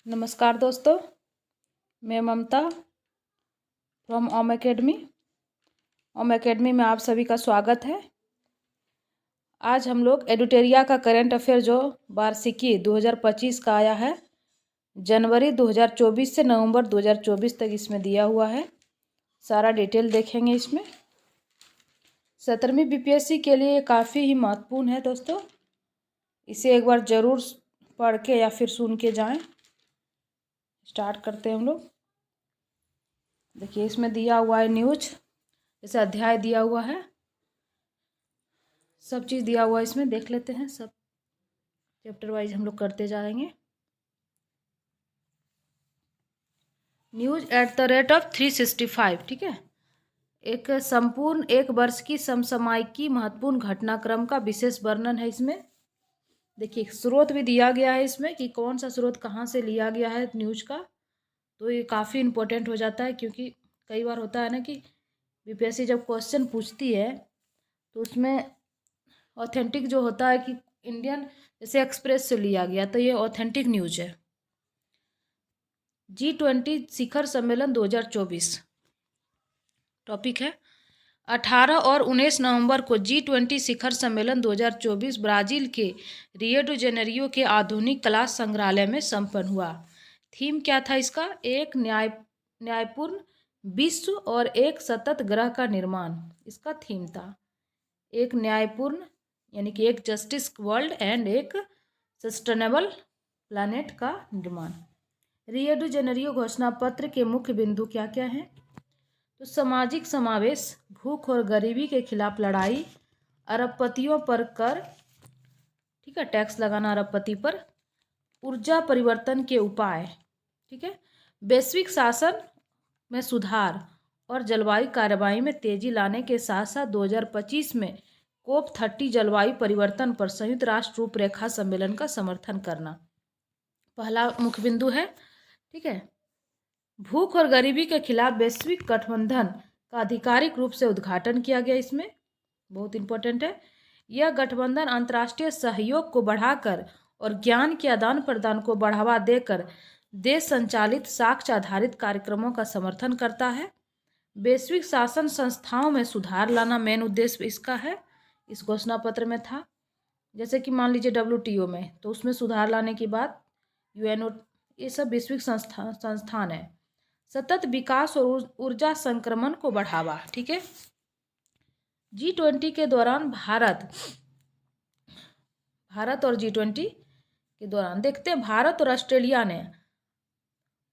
नमस्कार दोस्तों, मैं Mamta from Om academy. Om academy में आप सभी का स्वागत है। आज हम लोग एडुटेरिया का करंट अफेयर जो वार्षिकी 2025 का आया है, जनवरी 2024 से नवंबर 2024 तक इसमें दिया हुआ है। सारा डिटेल देखेंगे इसमें। 17वीं बीपीएससी के लिए काफ़ी ही महत्वपूर्ण है दोस्तों। इसे एक बार ज़रूर पढ़ के या फिर सुन के जाएं। स्टार्ट करते हैं हम लोग। देखिए इसमें दिया हुआ है न्यूज, जैसे अध्याय दिया हुआ है, सब चीज़ दिया हुआ है इसमें। देख लेते हैं, सब चैप्टर वाइज हम लोग करते जाएंगे। News at the rate of 365, ठीक है। एक संपूर्ण एक वर्ष की समसामयिकी महत्वपूर्ण घटनाक्रम का विशेष वर्णन है इसमें। देखिए स्रोत भी दिया गया है इसमें कि कौन सा स्रोत कहाँ से लिया गया है न्यूज का। तो ये काफ़ी इम्पोर्टेंट हो जाता है, क्योंकि कई बार होता है ना कि बीपीएससी जब क्वेश्चन पूछती है तो उसमें ऑथेंटिक जो होता है कि इंडियन जैसे एक्सप्रेस से लिया गया, तो ये ऑथेंटिक न्यूज है। G20 शिखर सम्मेलन 2024 टॉपिक है। 18 और 19 नवंबर को G20 शिखर सम्मेलन 2024 ब्राज़ील के रियो डी जेनेरियो के आधुनिक कला संग्रहालय में संपन्न हुआ। थीम क्या था इसका? एक न्यायपूर्ण विश्व और एक सतत ग्रह का निर्माण, इसका थीम था। एक न्यायपूर्ण यानी कि एक जस्टिस वर्ल्ड एंड एक सस्टेनेबल प्लैनेट का निर्माण। रियो डी जेनेरियो घोषणा पत्र के मुख्य बिंदु क्या क्या हैं? तो सामाजिक समावेश, भूख और गरीबी के खिलाफ लड़ाई, अरबपतियों पर कर, ठीक है, टैक्स लगाना अरबपति पर, ऊर्जा परिवर्तन के उपाय, ठीक है, वैश्विक शासन में सुधार और जलवायु कार्रवाई में तेजी लाने के साथ साथ 2025 में COP30 जलवायु परिवर्तन पर संयुक्त राष्ट्र रूपरेखा सम्मेलन का समर्थन करना पहला मुख्य बिंदु है, ठीक है। भूख और गरीबी के खिलाफ वैश्विक गठबंधन का आधिकारिक रूप से उद्घाटन किया गया, इसमें बहुत इंपॉर्टेंट है। यह गठबंधन अंतर्राष्ट्रीय सहयोग को बढ़ाकर और ज्ञान के आदान प्रदान को बढ़ावा देकर देश संचालित साक्ष्य आधारित कार्यक्रमों का समर्थन करता है। वैश्विक शासन संस्थाओं में सुधार लाना मेन उद्देश्य इसका है, इस घोषणा पत्र में था। जैसे कि मान लीजिए WTO में, तो उसमें सुधार लाने की बात, UNO, ये सब वैश्विक संस्थान है। सतत विकास और ऊर्जा संक्रमण को बढ़ावा, ठीक है। G20 के दौरान भारत और G20 के दौरान देखते हैं, भारत और ऑस्ट्रेलिया ने,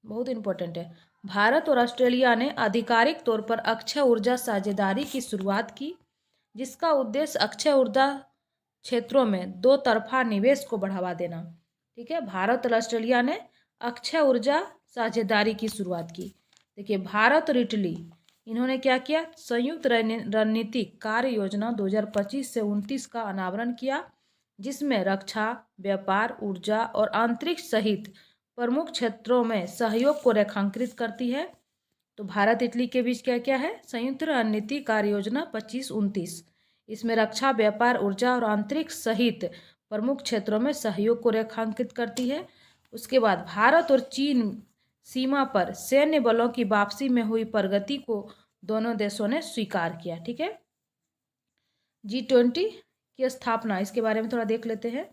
बहुत इंपॉर्टेंट है, भारत और ऑस्ट्रेलिया ने आधिकारिक तौर पर अक्षय ऊर्जा साझेदारी की शुरुआत की, जिसका उद्देश्य अक्षय ऊर्जा क्षेत्रों में दो तरफा निवेश को बढ़ावा देना, ठीक है। भारत और ऑस्ट्रेलिया ने अक्षय ऊर्जा साझेदारी की शुरुआत की। देखिए भारत और इटली, इन्होंने क्या किया? संयुक्त रणनीतिक कार्य योजना 2025 से 29 का अनावरण किया, जिसमें रक्षा, व्यापार, ऊर्जा और अंतरिक्ष सहित प्रमुख क्षेत्रों में सहयोग को रेखांकित करती है। तो भारत इटली के बीच क्या क्या है? संयुक्त रणनीति कार्य योजना 25-29। इसमें रक्षा, व्यापार, ऊर्जा और अंतरिक्ष सहित प्रमुख क्षेत्रों में सहयोग को रेखांकित करती है। उसके बाद भारत और चीन सीमा पर सैन्य बलों की वापसी में हुई प्रगति को दोनों देशों ने स्वीकार किया, ठीक है। G20 की स्थापना, इसके बारे में थोड़ा देख लेते हैं।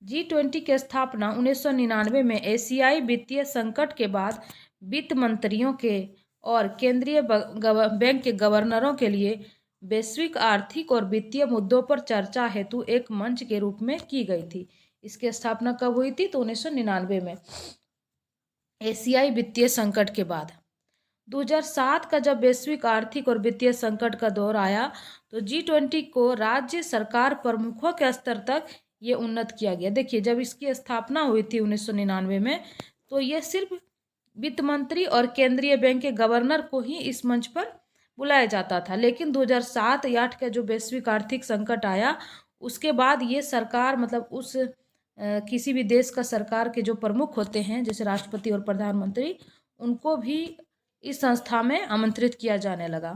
G20 की स्थापना 1999 में एशियाई वित्तीय संकट के बाद वित्त मंत्रियों के और केंद्रीय बैंक के गवर्नरों के लिए वैश्विक आर्थिक और वित्तीय मुद्दों पर चर्चा हेतु एक मंच के रूप में की गई थी। इसकी स्थापना कब हुई थी? तो 1999 में, एशियाई वित्तीय संकट के बाद। 2007 का जब वैश्विक आर्थिक और वित्तीय संकट का दौर आया, तो G20 को राज्य सरकार प्रमुखों के स्तर तक ये उन्नत किया गया। देखिए जब इसकी स्थापना हुई थी 1999 में, तो ये सिर्फ वित्त मंत्री और केंद्रीय बैंक के गवर्नर को ही इस मंच पर बुलाया जाता था। लेकिन 2007 या 2008 का जो वैश्विक आर्थिक संकट आया, उसके बाद ये सरकार, मतलब उस किसी भी देश का सरकार के जो प्रमुख होते हैं, जैसे राष्ट्रपति और प्रधानमंत्री, उनको भी इस संस्था में आमंत्रित किया जाने लगा।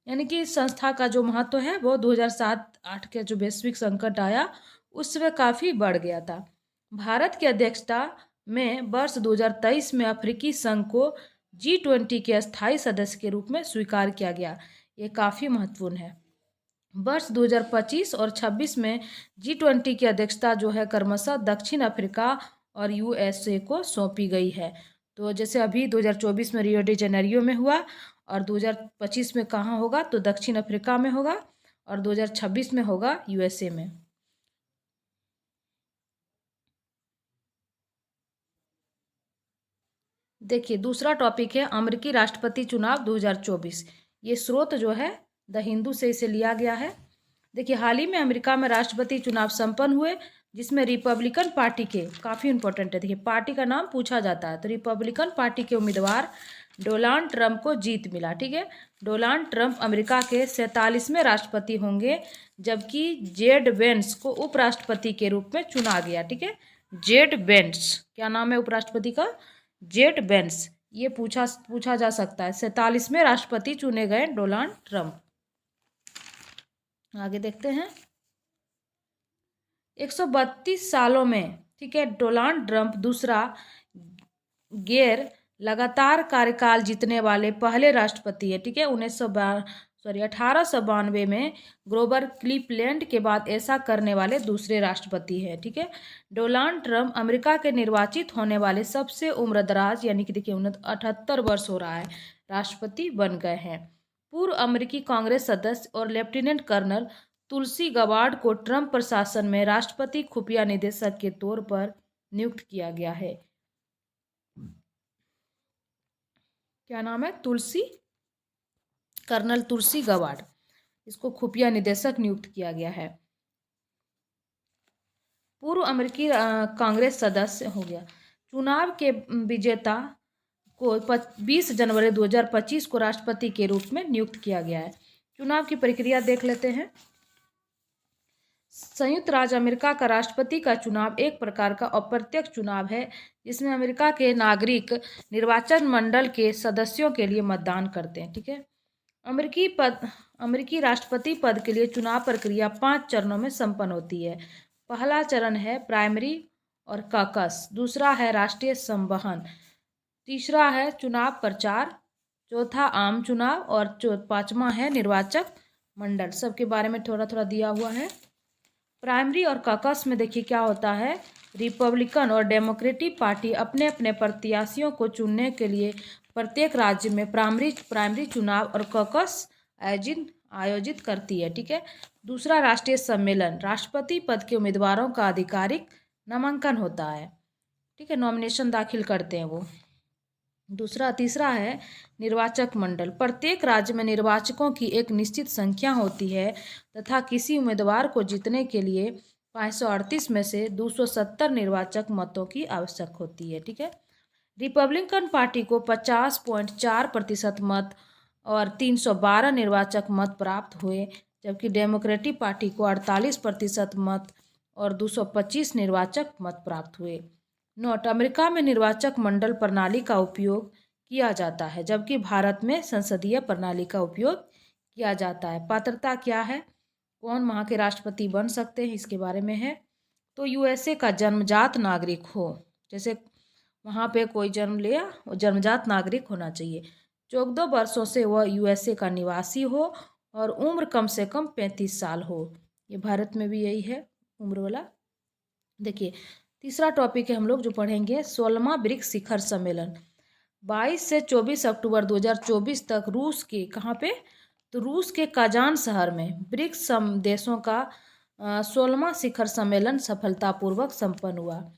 यानी कि इस संस्था का जो महत्व है वो 2007-08 के जो वैश्विक संकट आया उसमें काफ़ी बढ़ गया था। भारत की अध्यक्षता में वर्ष 2023 में अफ्रीकी संघ को G20 के अस्थायी सदस्य के रूप में स्वीकार किया गया। ये काफ़ी महत्वपूर्ण है। वर्ष 2025 और 26 में G20 की अध्यक्षता जो है क्रमशः दक्षिण अफ्रीका और USA को सौंपी गई है। तो जैसे अभी 2024 में रियो डी जेनेरियो में हुआ और 2025 में कहाँ होगा, तो दक्षिण अफ्रीका में होगा और 2026 में होगा USA में। देखिए दूसरा टॉपिक है अमेरिकी राष्ट्रपति चुनाव 2024। ये स्रोत जो है द हिंदू से इसे लिया गया है। देखिए हाल ही में अमेरिका में राष्ट्रपति चुनाव संपन्न हुए, जिसमें रिपब्लिकन पार्टी के, काफ़ी इंपॉर्टेंट है, देखिए पार्टी का नाम पूछा जाता है, तो रिपब्लिकन पार्टी के उम्मीदवार डोनाल्ड ट्रंप को जीत मिला। ठीक है, डोनाल्ड ट्रंप अमेरिका के 47वें राष्ट्रपति होंगे, जबकि जेड वेंस को उपराष्ट्रपति के रूप में चुना गया। ठीक है, जेड वेंस, क्या नाम है उपराष्ट्रपति का, जेड वेंस। ये पूछा जा सकता है। 47वें राष्ट्रपति चुने गए डोनाल्ड ट्रंप। आगे देखते हैं। 132 सालों में, ठीक है, डोनाल्ड ट्रंप दूसरा गैर लगातार कार्यकाल जीतने वाले पहले राष्ट्रपति है। ठीक है, 1892 में ग्रोवर क्लीवलैंड के बाद ऐसा करने वाले दूसरे राष्ट्रपति है। ठीक है, डोनाल्ड ट्रंप अमेरिका के निर्वाचित होने वाले सबसे उम्रदराज, यानी कि देखिए 78 वर्ष हो रहा है, राष्ट्रपति बन गए हैं। पूर्व अमेरिकी कांग्रेस सदस्य और लेफ्टिनेंट कर्नल तुलसी गबार्ड को ट्रंप प्रशासन में राष्ट्रपति खुफिया निदेशक के तौर पर नियुक्त किया गया है। क्या नाम है, कर्नल तुलसी गबार्ड, इसको खुफिया निदेशक नियुक्त किया गया है। पूर्व अमेरिकी कांग्रेस सदस्य हो गया। चुनाव के विजेता को 20 जनवरी 2025 को राष्ट्रपति के रूप में नियुक्त किया गया है। चुनाव की प्रक्रिया देख लेते हैं। संयुक्त राज्य अमेरिका का राष्ट्रपति का चुनाव एक प्रकार का अप्रत्यक्ष चुनाव है, जिसमें अमेरिका के नागरिक निर्वाचन मंडल के सदस्यों के लिए मतदान करते हैं। ठीक है, अमेरिकी राष्ट्रपति पद के लिए चुनाव प्रक्रिया 5 चरणों में संपन्न होती है। पहला चरण है प्राइमरी और कॉकस, दूसरा है राष्ट्रीय संवहन, तीसरा है चुनाव प्रचार, चौथा आम चुनाव और पांचवा है निर्वाचक मंडल। सबके बारे में थोड़ा थोड़ा दिया हुआ है। प्राइमरी और कॉकस में देखिए क्या होता है, रिपब्लिकन और डेमोक्रेटिक पार्टी अपने अपने प्रत्याशियों को चुनने के लिए प्रत्येक राज्य में प्राइमरी चुनाव और कॉकस आयोजित करती है। ठीक है, दूसरा राष्ट्रीय सम्मेलन, राष्ट्रपति पद के उम्मीदवारों का आधिकारिक नामांकन होता है। ठीक है, नॉमिनेशन दाखिल करते हैं वो। तीसरा है निर्वाचक मंडल, प्रत्येक राज्य में निर्वाचकों की एक निश्चित संख्या होती है तथा किसी उम्मीदवार को जीतने के लिए 538 में से 270 निर्वाचक मतों की आवश्यक होती है। ठीक है, रिपब्लिकन पार्टी को 50.4% मत और 312 निर्वाचक मत प्राप्त हुए, जबकि डेमोक्रेटिक पार्टी को 48% मत और 225 निर्वाचक मत प्राप्त हुए। नोट, अमेरिका में निर्वाचक मंडल प्रणाली का उपयोग किया जाता है, जबकि भारत में संसदीय प्रणाली का उपयोग किया जाता है। पात्रता क्या है, कौन वहाँ के राष्ट्रपति बन सकते हैं, इसके बारे में है। तो USA का जन्मजात नागरिक हो, जैसे वहाँ पे कोई जन्म लिया, वो जन्मजात नागरिक होना चाहिए। 14 वर्षों से वह USA का निवासी हो और उम्र कम से कम 35 साल हो। ये भारत में भी यही है उम्र वाला। देखिए तीसरा टॉपिक है हम लोग जो पढ़ेंगे 16वां ब्रिक्स शिखर सम्मेलन। 22 से 24 अक्टूबर 2024 तक रूस के कहाँ पे, तो रूस के काजान शहर में ब्रिक्स देशों का 16वां शिखर सम्मेलन सफलतापूर्वक संपन्न हुआ।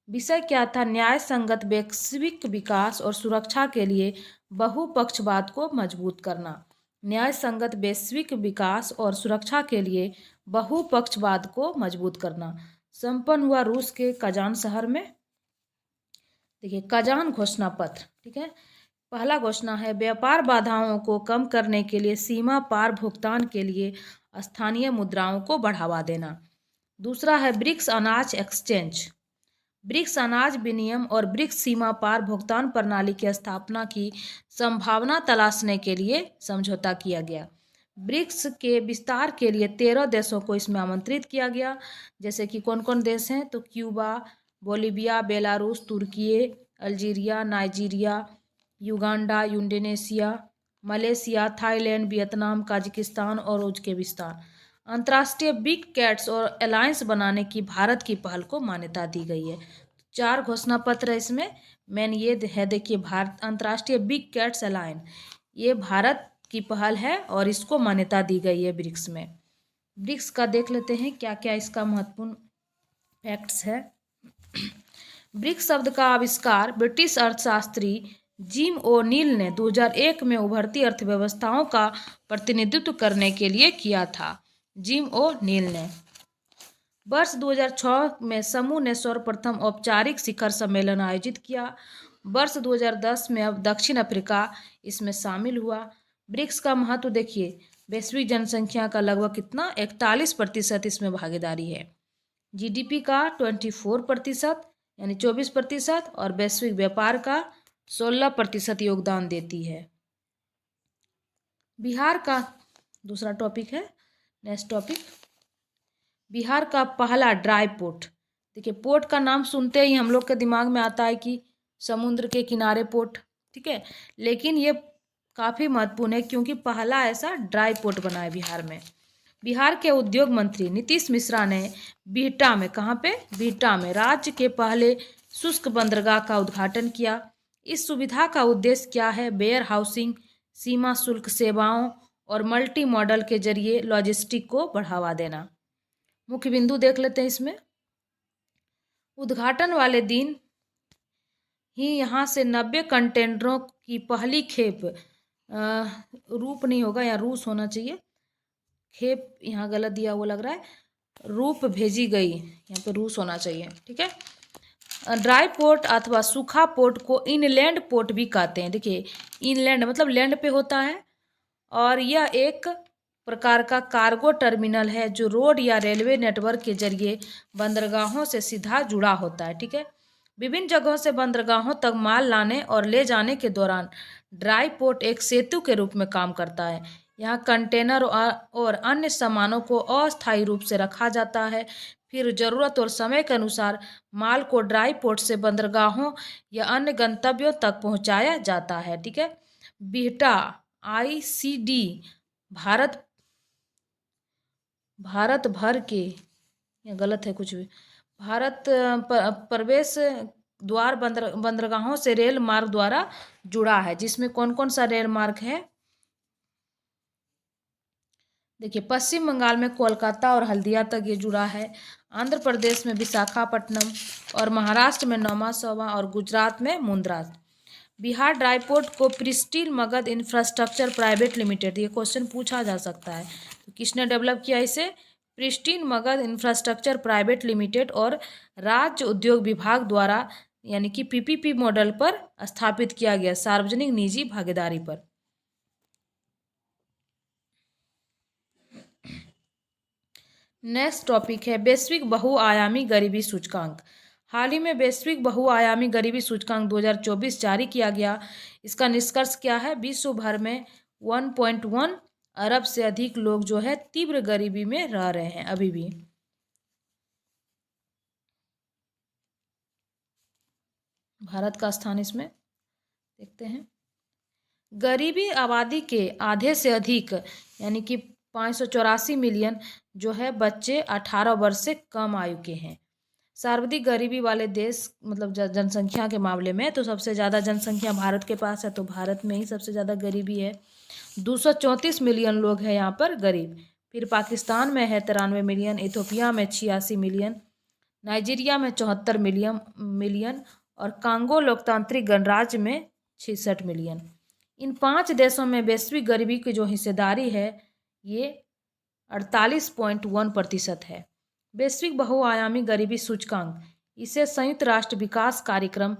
विषय क्या था, न्याय संगत वैश्विक विकास और सुरक्षा के लिए बहुपक्षवाद को मजबूत करना। न्याय संगत वैश्विक विकास और सुरक्षा के लिए बहुपक्षवाद को मजबूत करना संपन्न हुआ रूस के काजान शहर में। देखिए काजान घोषणा पत्र, ठीक है, पहला घोषणा है व्यापार बाधाओं को कम करने के लिए सीमा पार भुगतान के लिए स्थानीय मुद्राओं को बढ़ावा देना। दूसरा है ब्रिक्स अनाज एक्सचेंज, ब्रिक्स अनाज विनिमय और ब्रिक्स सीमा पार भुगतान प्रणाली की स्थापना की संभावना तलाशने के लिए समझौता किया गया। ब्रिक्स के विस्तार के लिए 13 देशों को इसमें आमंत्रित किया गया, जैसे कि कौन कौन देश हैं, तो क्यूबा, बोलीविया, बेलारूस, तुर्की, Algeria, Nigeria, Uganda, Indonesia, Malaysia, Thailand, Vietnam, Kazakhstan और उज्बेकिस्तान। अंतर्राष्ट्रीय बिग कैट्स और अलायंस बनाने की भारत की पहल को मान्यता दी गई है। 4 घोषणा पत्र है इसमें। मेन ये है, देखिए, भारत अंतर्राष्ट्रीय बिग कैट्स अलायंस, ये भारत की पहल है और इसको मान्यता दी गई है ब्रिक्स में। ब्रिक्स का देख लेते हैं क्या क्या इसका महत्वपूर्ण फैक्ट्स है। ब्रिक्स शब्द का आविष्कार ब्रिटिश अर्थशास्त्री जिम ओ नील ने 2001 में उभरती अर्थव्यवस्थाओं का प्रतिनिधित्व करने के लिए किया था। जिम ओ नील ने वर्ष 2006 में समूह ने सर्वप्रथम औपचारिक शिखर सम्मेलन आयोजित किया। वर्ष 2010 में अब दक्षिण अफ्रीका इसमें शामिल हुआ। ब्रिक्स का महत्व देखिए, वैश्विक जनसंख्या का लगभग कितना 41% इसमें भागीदारी है। जीडीपी का 24% यानी 24% और वैश्विक व्यापार का 16% योगदान देती है। बिहार का दूसरा टॉपिक है, नेक्स्ट टॉपिक, बिहार का पहला ड्राई पोर्ट। देखिए, पोर्ट का नाम सुनते ही हम लोग के दिमाग में आता है कि समुद्र के किनारे पोर्ट, ठीक है, लेकिन ये काफ़ी महत्वपूर्ण है क्योंकि पहला ऐसा ड्राई पोर्ट बना है बिहार में। बिहार के उद्योग मंत्री नीतीश मिश्रा ने बिहटा में, कहाँ पे, बिहटा में राज्य के पहले शुष्क बंदरगाह का उद्घाटन किया। इस सुविधा का उद्देश्य क्या है? वेयर हाउसिंग, सीमा शुल्क सेवाओं और मल्टी मॉडल के जरिए लॉजिस्टिक को बढ़ावा देना। मुख्य बिंदु देख लेते हैं इसमें। उद्घाटन वाले दिन ही यहाँ से 90 कंटेनरों की पहली खेप, रूप नहीं होगा, या रूस होना चाहिए, खेप यहाँ गलत दिया हुआ लग रहा है, रूप भेजी गई, यहाँ पे रूस होना चाहिए, ठीक है। ड्राई पोर्ट अथवा सूखा पोर्ट को इनलैंड पोर्ट भी कहते हैं। देखिए, इनलैंड मतलब लैंड पे होता है और यह एक प्रकार का कार्गो टर्मिनल है जो रोड या रेलवे नेटवर्क के जरिए बंदरगाहों से सीधा जुड़ा होता है, ठीक है। विभिन्न जगहों से बंदरगाहों तक माल लाने और ले जाने के दौरान ड्राई पोर्ट एक सेतु के रूप में काम करता है। यहाँ कंटेनर और अन्य सामानों को अस्थायी रूप से रखा जाता है, फिर ज़रूरत और समय के अनुसार माल को ड्राई पोर्ट से बंदरगाहों या अन्य गंतव्यों तक पहुँचाया जाता है, ठीक है। बिहटा ICD भारत भर के, या गलत है कुछ भी, भारत प्रवेश द्वार बंदरगाहों से रेल मार्ग द्वारा जुड़ा है, जिसमें कौन कौन सा रेल मार्ग है? देखिए, पश्चिम बंगाल में कोलकाता और हल्दिया तक ये जुड़ा है, आंध्र प्रदेश में विशाखापट्टनम और महाराष्ट्र में नौमासोवा और गुजरात में मुंद्रा। बिहार ड्राई पोर्ट को pristine Magadh infrastructure private limited, ये क्वेश्चन पूछा जा सकता है, तो किसने डेवलप किया इसे? Pristine Magadh infrastructure private limited और राज्य उद्योग विभाग द्वारा, यानी कि PPP मॉडल पर स्थापित किया गया, सार्वजनिक निजी भागीदारी पर। नेक्स्ट टॉपिक है वैश्विक बहुआयामी गरीबी सूचकांक। हाल ही में वैश्विक बहुआयामी गरीबी सूचकांक 2024 जारी किया गया। इसका निष्कर्ष क्या है? विश्व भर में 1.1 अरब से अधिक लोग जो है तीव्र गरीबी में रह रहे हैं अभी भी। भारत का स्थान इसमें देखते हैं। गरीबी आबादी के आधे से अधिक यानी कि 584 मिलियन जो है बच्चे 18 वर्ष से कम आयु के हैं। सर्वाधिक गरीबी वाले देश मतलब जनसंख्या के मामले में तो सबसे ज़्यादा जनसंख्या भारत के पास है, तो भारत में ही सबसे ज़्यादा गरीबी है। 234 मिलियन लोग हैं यहाँ पर गरीब। फिर पाकिस्तान में है 93 मिलियन, इथोपिया में 86 मिलियन, नाइजीरिया में 74 मिलियन और कांगो लोकतांत्रिक गणराज्य में 66 मिलियन। इन 5 देशों में वैश्विक गरीबी की जो हिस्सेदारी है ये 48.1% है। वैश्विक बहुआयामी गरीबी सूचकांक इसे संयुक्त राष्ट्र विकास कार्यक्रम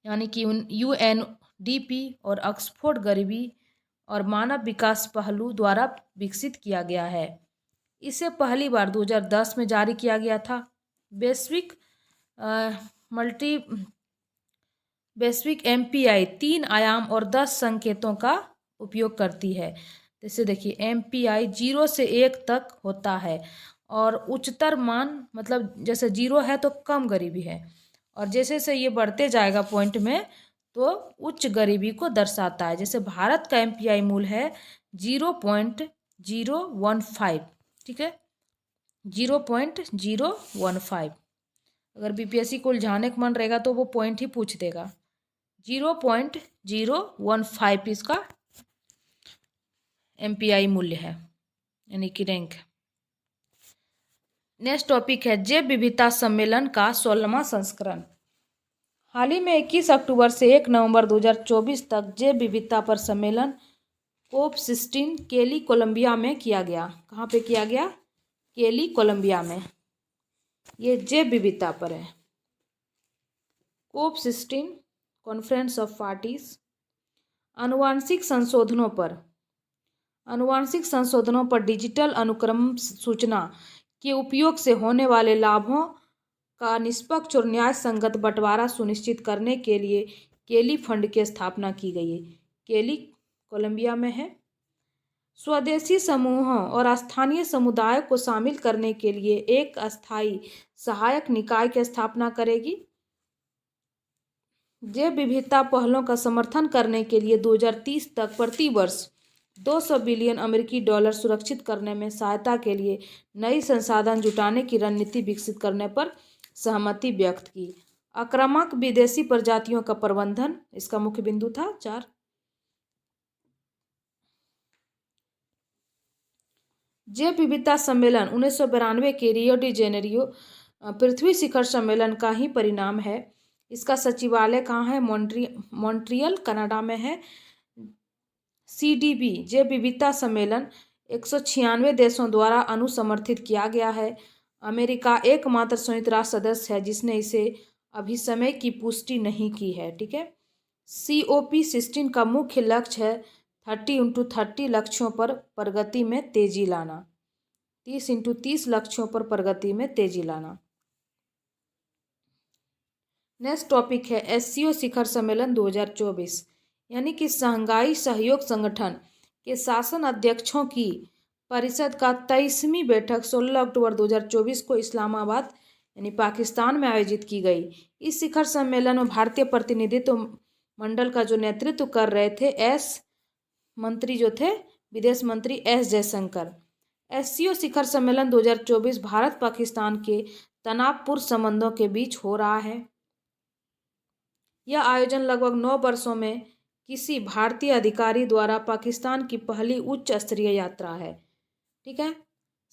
यानी कि UNDP और ऑक्सफोर्ड गरीबी और मानव विकास पहलू द्वारा विकसित किया गया है। इसे पहली बार 2010 में जारी किया गया था। वैश्विक MPI 3 आयाम और 10 संकेतों का उपयोग करती है। जैसे देखिए MPI 0 से 1 तक होता है और उच्चतर मान मतलब जैसे 0 है तो कम गरीबी है और जैसे जैसे ये बढ़ते जाएगा पॉइंट में तो उच्च गरीबी को दर्शाता है। जैसे भारत का MPI मूल्य है 0.015, ठीक है, 0.015। अगर BPSC को उलझाने का मन रहेगा तो वो पॉइंट ही पूछ देगा। 0.015 इसका MPI मूल्य है, यानी कि रैंक। नेक्स्ट टॉपिक है जैव विविधता सम्मेलन का 16वां संस्करण। हाल ही में 21 अक्टूबर से 1 नवंबर 2024 तक जैव विविधता पर सम्मेलन COP16 केली कोलंबिया में किया गया। कहाँ पे किया गया? केली कोलंबिया में। ये जैव विविधता पर है। COP16 conference of parties. आनुवांशिक संशोधनों पर डिजिटल अनुक्रम सूचना के उपयोग से होने वाले लाभों का निष्पक्ष और न्याय संगत बंटवारा सुनिश्चित करने के लिए केली फंड की स्थापना की गई है। केली कोलंबिया में है। स्वदेशी समूहों और स्थानीय समुदाय को शामिल करने के लिए एक अस्थायी सहायक निकाय की स्थापना करेगी। जैव विविधता पहलों का समर्थन करने के लिए 2030 तक प्रति वर्ष $200 बिलियन अमेरिकी डॉलर सुरक्षित करने में सहायता के लिए नई संसाधन जुटाने की रणनीति विकसित करने पर सहमति व्यक्त की। आक्रामक विदेशी प्रजातियों का प्रबंधन इसका मुख्य बिंदु था। 4 जैव विविधता सम्मेलन 1992 के रियो डी जेनेरियो पृथ्वी शिखर सम्मेलन का ही परिणाम है। इसका सचिवालय कहाँ है? मॉन्ट्रियल कनाडा में है। CDB जैव विविधता सम्मेलन 196 देशों द्वारा अनुसमर्थित किया गया है। अमेरिका एकमात्र संयुक्त राष्ट्र सदस्य है जिसने इसे अभी समय की पुष्टि नहीं की है, ठीक है। COP16 का मुख्य लक्ष्य है 30x30 लक्ष्यों पर प्रगति में तेजी लाना। 30x30 लक्ष्यों पर प्रगति में तेजी लाना। नेक्स्ट टॉपिक है SCO शिखर सम्मेलन 2024, यानी कि शंघाई सहयोग संगठन के शासन अध्यक्षों की परिषद का 23वीं बैठक 16 अक्टूबर 2024 को इस्लामाबाद यानी पाकिस्तान में आयोजित की गई। इस शिखर सम्मेलन में भारतीय प्रतिनिधित्व मंडल का जो नेतृत्व कर रहे थे मंत्री जो थे विदेश मंत्री S जयशंकर। SCO शिखर सम्मेलन 2024 भारत पाकिस्तान के तनावपूर्ण संबंधों के बीच हो रहा है। यह आयोजन लगभग 9 वर्षों में किसी भारतीय अधिकारी द्वारा पाकिस्तान की पहली उच्च स्तरीय यात्रा है, ठीक है।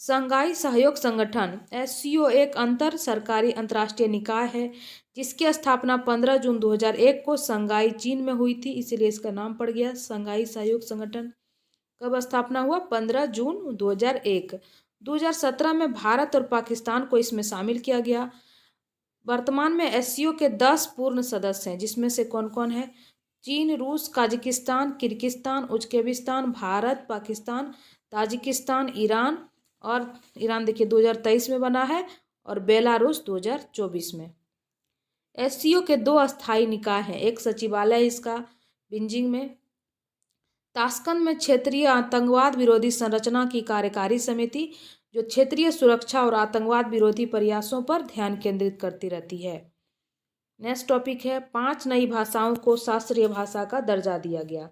शंघाई सहयोग संगठन SCO एक अंतर सरकारी अंतर्राष्ट्रीय निकाय है जिसकी स्थापना 15 जून 2001 को शंघाई चीन में हुई थी, इसलिए इसका नाम पड़ गया शंघाई सहयोग संगठन। कब स्थापना हुआ? 15 जून 2001। 2017 में भारत और पाकिस्तान को इसमें शामिल किया गया। वर्तमान में SCO के 10 पूर्ण सदस्य हैं, जिसमें से कौन कौन है? चीन, रूस, Kazakhstan, Kyrgyzstan, Uzbekistan, Bharat, Pakistan, Tajikistan, Iran, और ईरान देखिए 2023 में बना है, और बेलारूस 2024 में। SCO के 2 अस्थायी निकाय हैं, एक सचिवालय इसका बीजिंग में, ताशकंद में क्षेत्रीय आतंकवाद विरोधी संरचना की कार्यकारी समिति जो क्षेत्रीय सुरक्षा और आतंकवाद विरोधी प्रयासों पर ध्यान केंद्रित करती रहती है। नेक्स्ट टॉपिक है 5 नई भाषाओं को शास्त्रीय भाषा का दर्जा दिया गया।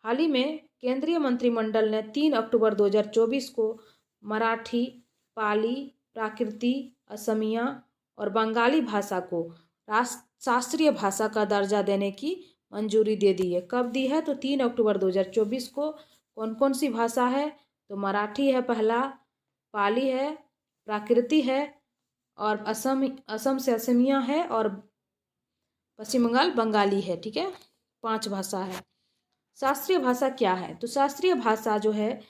हाल ही में केंद्रीय मंत्रिमंडल ने 3 अक्टूबर 2024 को मराठी, पाली, प्राकृति, असमिया और बंगाली भाषा को शास्त्रीय भाषा का दर्जा देने की मंजूरी दे दी है। कब दी है? तो 3 अक्टूबर 2024 को। कौन कौन सी भाषा है? तो मराठी है पहला, पाली है, प्राकृति है, और असम से असमिया है, और पश्चिम बंगाल बंगाली है, ठीक है। 5 भाषा है। शास्त्रीय भाषा क्या है? तो शास्त्रीय भाषा जो है,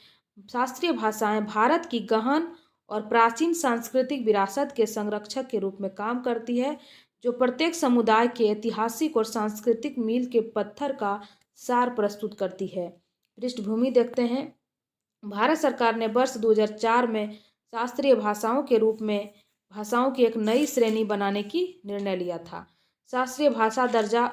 शास्त्रीय भाषाएं भारत की गहन और प्राचीन सांस्कृतिक विरासत के संरक्षक के रूप में काम करती है, जो प्रत्येक समुदाय के ऐतिहासिक और सांस्कृतिक मील के पत्थर का सार प्रस्तुत करती है। पृष्ठभूमि देखते हैं। भारत सरकार ने वर्ष 2004 में शास्त्रीय भाषाओं के रूप में भाषाओं की एक नई श्रेणी बनाने की निर्णय लिया था। शास्त्रीय भाषा दर्जा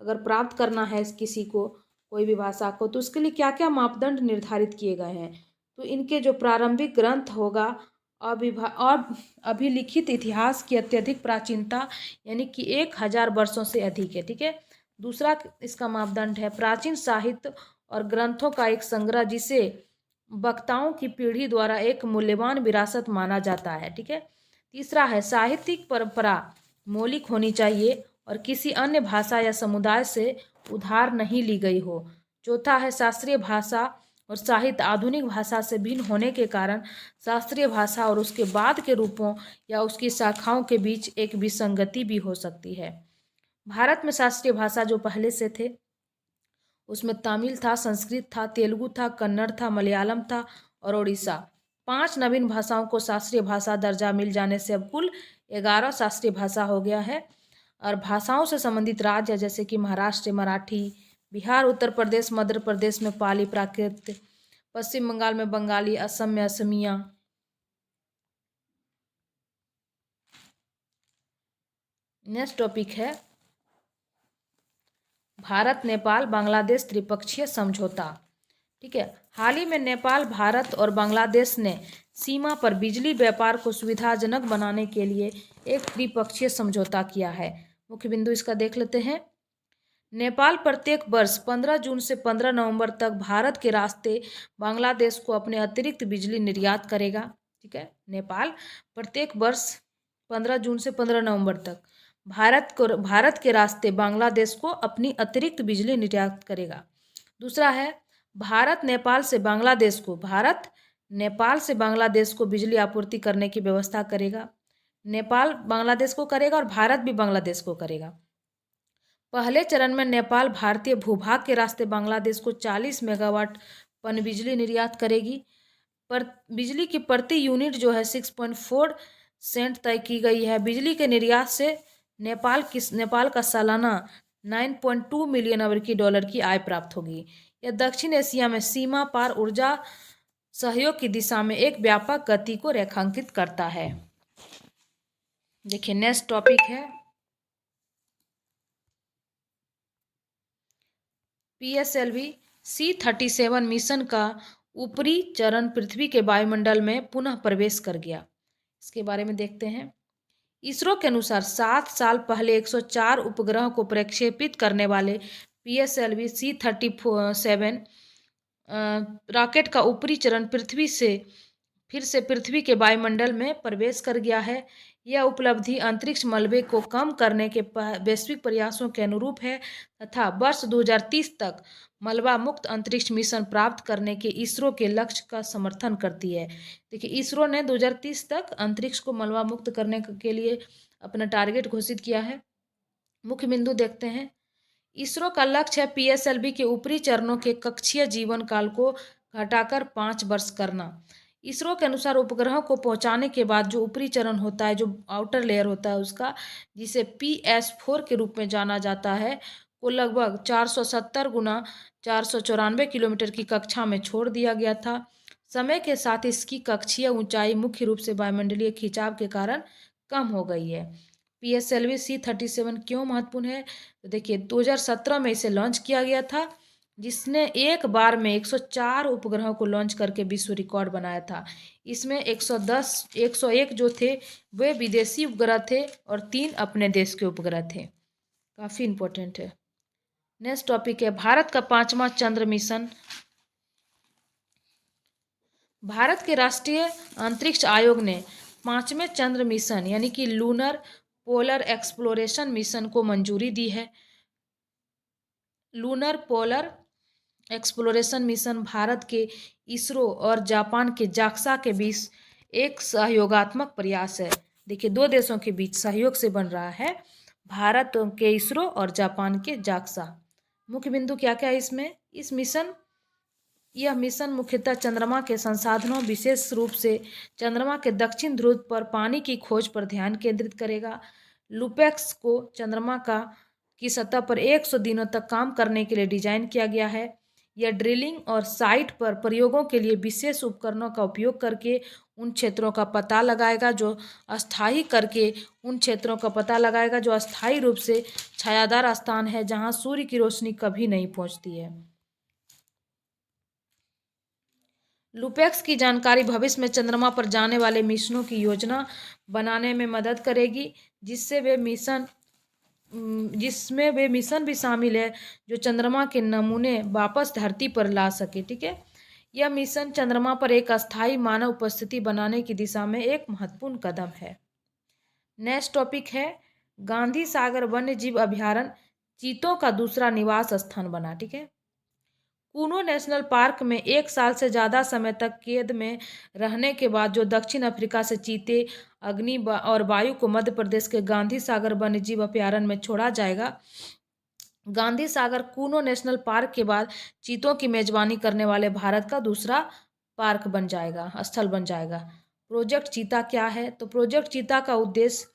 अगर प्राप्त करना है किसी को, कोई भी भाषा को, तो उसके लिए क्या क्या मापदंड निर्धारित किए गए हैं? तो इनके जो प्रारंभिक ग्रंथ होगा और अभिलिखित इतिहास की अत्यधिक प्राचीनता, यानी कि 1000 वर्षों से अधिक है। ठीक है। दूसरा इसका मापदंड है प्राचीन साहित्य और ग्रंथों का एक संग्रह, जिसे वक्ताओं की पीढ़ी द्वारा एक मूल्यवान विरासत माना जाता है। ठीक है। तीसरा है साहित्यिक परंपरा मौलिक होनी चाहिए और किसी अन्य भाषा या समुदाय से उधार नहीं ली गई हो। चौथा है शास्त्रीय भाषा और साहित्य आधुनिक भाषा से भिन्न होने के कारण शास्त्रीय भाषा और उसके बाद के रूपों या उसकी शाखाओं के बीच एक विसंगति भी हो सकती है। भारत में शास्त्रीय भाषा जो पहले से थे उसमें तमिल था, संस्कृत था, तेलुगु था, कन्नड़ था, मलयालम था और उड़ीसा। 5 नवीन भाषाओं को शास्त्रीय भाषा दर्जा मिल जाने से अब कुल 11 शास्त्रीय भाषा हो गया है। और भाषाओं से संबंधित राज्य जैसे कि महाराष्ट्र मराठी, बिहार, उत्तर प्रदेश, मध्य प्रदेश में पाली प्राकृत, पश्चिम बंगाल में बंगाली, असम में असमिया। नेक्स्ट टॉपिक है भारत नेपाल बांग्लादेश त्रिपक्षीय समझौता। ठीक है। हाल ही में नेपाल, भारत और बांग्लादेश ने सीमा पर बिजली व्यापार को सुविधाजनक बनाने के लिए एक त्रिपक्षीय समझौता किया है। मुख्य बिंदु इसका देख लेते हैं। नेपाल प्रत्येक वर्ष 15 जून से 15 नवंबर तक भारत के रास्ते बांग्लादेश को अपने अतिरिक्त बिजली निर्यात करेगा। ठीक है। नेपाल प्रत्येक वर्ष 15 जून से 15 नवंबर तक भारत के रास्ते बांग्लादेश को अपनी अतिरिक्त बिजली निर्यात करेगा। दूसरा है भारत नेपाल से बांग्लादेश को बिजली आपूर्ति करने की व्यवस्था करेगा। नेपाल बांग्लादेश को करेगा और भारत भी बांग्लादेश को करेगा। पहले चरण में नेपाल भारतीय भूभाग के रास्ते बांग्लादेश को 40 मेगावाट पनबिजली निर्यात करेगी। पर बिजली की प्रति यूनिट जो है 6.4 सेंट तय की गई है। बिजली के निर्यात से नेपाल का सालाना 9.2 मिलियन अमेरिकी डॉलर की आय प्राप्त होगी। यह दक्षिण एशिया में सीमा पार ऊर्जा सहयोग की दिशा में एक व्यापक गति को रेखांकित करता है। देखिए नेक्स्ट टॉपिक है PSLV C-37 मिशन का ऊपरी चरण पृथ्वी के वायुमंडल में पुनः प्रवेश कर गया। इसके बारे में देखते हैं। इसरो के अनुसार 7 साल पहले 104 उपग्रह को प्रक्षेपित करने वाले PSLV C-37 रॉकेट का ऊपरी चरण फिर से पृथ्वी के वायुमंडल में प्रवेश कर गया है। यह उपलब्धि अंतरिक्ष मलबे को कम करने के वैश्विक प्रयासों के अनुरूप है तथा वर्ष 2030 तक मलबा मुक्त अंतरिक्ष मिशन प्राप्त करने के इसरो के लक्ष्य का समर्थन करती है। देखिए इसरो ने 2030 तक अंतरिक्ष को मलबा मुक्त करने के लिए अपना टारगेट घोषित किया है। मुख्य बिंदु देखते हैं। इसरो का लक्ष्य है PSLV के ऊपरी चरणों के कक्षीय जीवन काल को घटाकर 5 वर्ष करना। इसरो के अनुसार उपग्रह को पहुंचाने के बाद जो ऊपरी चरण होता है, जो आउटर लेयर होता है उसका, जिसे PS4 के रूप में जाना जाता है, को लगभग 470 गुना 494 किलोमीटर की कक्षा में छोड़ दिया गया था। समय के साथ इसकी कक्षीय ऊंचाई मुख्य रूप से वायुमंडलीय खिंचाव के कारण कम हो गई है। PSLV C-37 क्यों महत्वपूर्ण है? तो देखिए 2017 में इसे लॉन्च किया गया था, जिसने एक बार में 104 उपग्रहों को लॉन्च करके विश्व रिकॉर्ड बनाया था। इसमें 101 जो थे वे विदेशी उपग्रह थे और 3 अपने देश के उपग्रह थे। काफ़ी इम्पोर्टेंट है। नेक्स्ट टॉपिक है भारत का 5वां चंद्र मिशन। भारत के राष्ट्रीय अंतरिक्ष आयोग ने 5वें चंद्र मिशन यानी कि लूनर पोलर एक्सप्लोरेशन मिशन को मंजूरी दी है। Lunar polar exploration mission Bharat के इसरो और जापान के जाक्सा के बीच एक सहयोगात्मक प्रयास है। देखिए 2 देशों के बीच सहयोग से बन रहा है, भारत के इसरो और जापान के जाक्सा। मुख्य बिंदु क्या क्या है इसमें? यह मिशन मुख्यतः चंद्रमा के संसाधनों, विशेष रूप से चंद्रमा के दक्षिण ध्रुव पर पानी की खोज पर ध्यान केंद्रित करेगा। लुपेक्स को चंद्रमा की सतह पर 100 दिनों तक काम करने के लिए डिजाइन किया गया है। यह ड्रिलिंग और साइट पर प्रयोगों के लिए विशेष उपकरणों का उपयोग करके उन क्षेत्रों का पता लगाएगा जो अस्थायी रूप से छायादार स्थान है जहां सूर्य की रोशनी कभी नहीं पहुंचती है। लुपेक्स की जानकारी भविष्य में चंद्रमा पर जाने वाले मिशनों की योजना बनाने में मदद करेगी, जिसमें वे मिशन भी शामिल है जो चंद्रमा के नमूने वापस धरती पर ला सके। ठीक है, यह मिशन चंद्रमा पर एक अस्थायी मानव उपस्थिति बनाने की दिशा में एक महत्वपूर्ण कदम है। नेक्स्ट टॉपिक है गांधी सागर वन्य जीव अभयारण्य चीतों का दूसरा निवास स्थान बना। ठीक है, कूनो नेशनल पार्क में 1 साल से ज़्यादा समय तक कैद में रहने के बाद जो दक्षिण अफ्रीका से चीते, अग्नि और वायु को मध्य प्रदेश के गांधी सागर वन्यजीव अभयारण्य में छोड़ा जाएगा। गांधी सागर कूनो नेशनल पार्क के बाद चीतों की मेजबानी करने वाले भारत का दूसरा पार्क बन जाएगा, स्थल बन जाएगा। प्रोजेक्ट चीता क्या है? तो प्रोजेक्ट चीता का उद्देश्य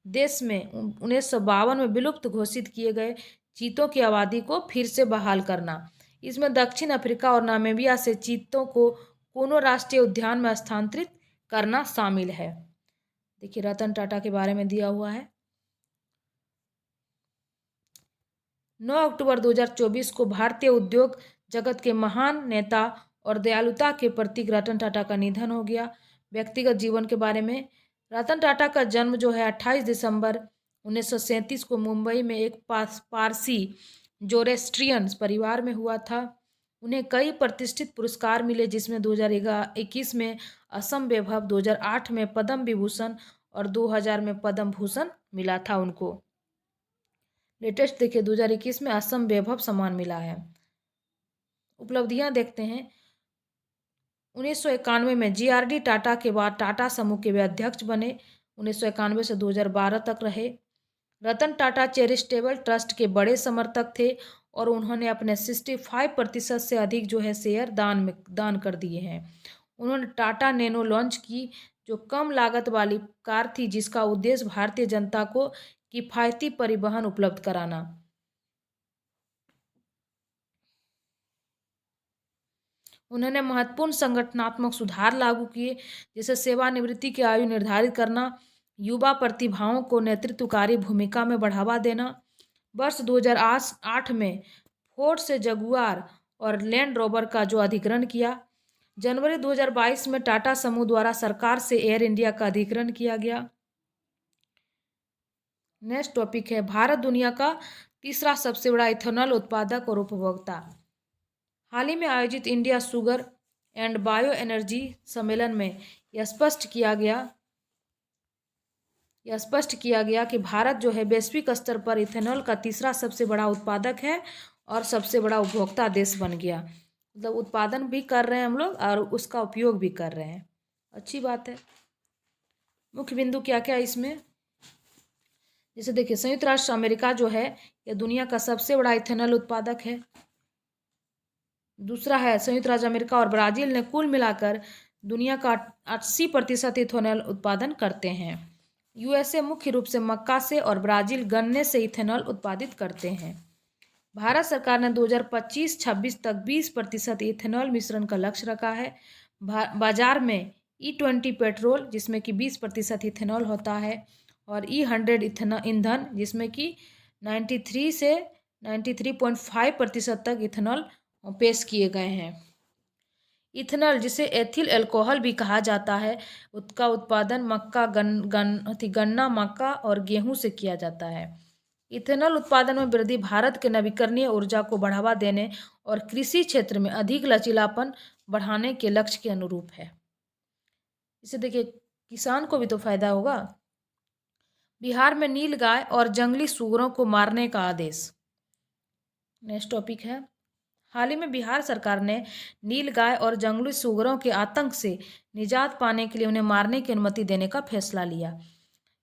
देश में 1952 में विलुप्त घोषित किए गए चीतों की आबादी को फिर से बहाल करना। इसमें दक्षिण अफ्रीका और नामीबिया से चीतों को कूनो राष्ट्रीय उद्यान में स्थानांतरित करना शामिल है। देखिए रतन टाटा के बारे में दिया हुआ है। 9 अक्टूबर 2024 को भारतीय उद्योग जगत के महान नेता और दयालुता के प्रतीक रतन टाटा का निधन हो गया। व्यक्तिगत जीवन के बारे में रतन टाटा का जन्म जो है 28 दिसंबर 1937 को मुंबई में एक पारसी जोरेस्ट्रियन परिवार में हुआ था। उन्हें कई प्रतिष्ठित पुरस्कार मिले, जिसमें 2021 में असम वैभव, 2008 में पद्म विभूषण और 2000 में पद्म भूषण मिला था उनको। लेटेस्ट देखिए 2021 में असम वैभव सम्मान मिला है। उपलब्धियां देखते हैं। 1991 में जीआरडी टाटा के बाद टाटा समूह के वे अध्यक्ष बने। 1991 से 2012 तक रहे। रतन टाटा चैरिटेबल ट्रस्ट के बड़े समर्थक थे और उन्होंने अपने 65% से अधिक जो है शेयर दान कर दिए हैं। उन्होंने टाटा नैनो लॉन्च की, जो कम लागत वाली कार थी जिसका उद्देश्य भारतीय जनता को किफायती परिवहन उपलब्ध कराना। उन्होंने महत्वपूर्ण संगठनात्मक सुधार लागू किए, जैसे सेवानिवृत्ति की आयु निर्धारित करना, युवा प्रतिभाओं को नेतृत्वकारी भूमिका में बढ़ावा देना। वर्ष 2008 में फोर्ड से जगुआर और लैंड रोवर का जो अधिग्रहण किया। जनवरी 2022 में टाटा समूह द्वारा सरकार से एयर इंडिया का अधिग्रहण किया गया। नेक्स्ट टॉपिक है भारत दुनिया का तीसरा सबसे बड़ा इथेनॉल उत्पादक और उपभोक्ता। हाल ही में आयोजित India sugar and bio energy सम्मेलन में यह स्पष्ट किया गया कि भारत जो है वैश्विक स्तर पर इथेनॉल का तीसरा सबसे बड़ा उत्पादक है और सबसे बड़ा उपभोक्ता देश बन गया। मतलब उत्पादन भी कर रहे हैं हम लोग और उसका उपयोग भी कर रहे हैं, अच्छी बात है। मुख्य बिंदु क्या क्या इसमें, जैसे देखिए संयुक्त राष्ट्र अमेरिका जो है यह दुनिया का सबसे बड़ा इथेनॉल उत्पादक है। दूसरा है संयुक्त राज्य अमेरिका और ब्राजील ने कुल मिलाकर दुनिया का 80% इथेनॉल उत्पादन करते हैं। यूएसए मुख्य रूप से मक्का से और ब्राजील गन्ने से इथेनॉल उत्पादित करते हैं। भारत सरकार ने 2025-26 तक 20% इथेनॉल मिश्रण का लक्ष्य रखा है। बाजार में E20 पेट्रोल जिसमें कि 20% इथेनॉल होता है और E100 ईंधन जिसमें कि 93 से 93.5% तक इथेनॉल पेश किए गए हैं। इथेनॉल जिसे एथिल अल्कोहल भी कहा जाता है, उसका उत्पादन मक्का गन्ना मक्का और गेहूं से किया जाता है। इथेनॉल उत्पादन में वृद्धि भारत के नवीकरणीय ऊर्जा को बढ़ावा देने और कृषि क्षेत्र में अधिक लचीलापन बढ़ाने के लक्ष्य के अनुरूप है। इसे देखिए किसान को भी तो फायदा होगा। बिहार में नीलगाय और जंगली सूअरों को मारने का आदेश। नेक्स्ट टॉपिक है हाल ही में बिहार सरकार ने नीलगाय और जंगली सूअरों के आतंक से निजात पाने के लिए उन्हें मारने की अनुमति देने का फैसला लिया।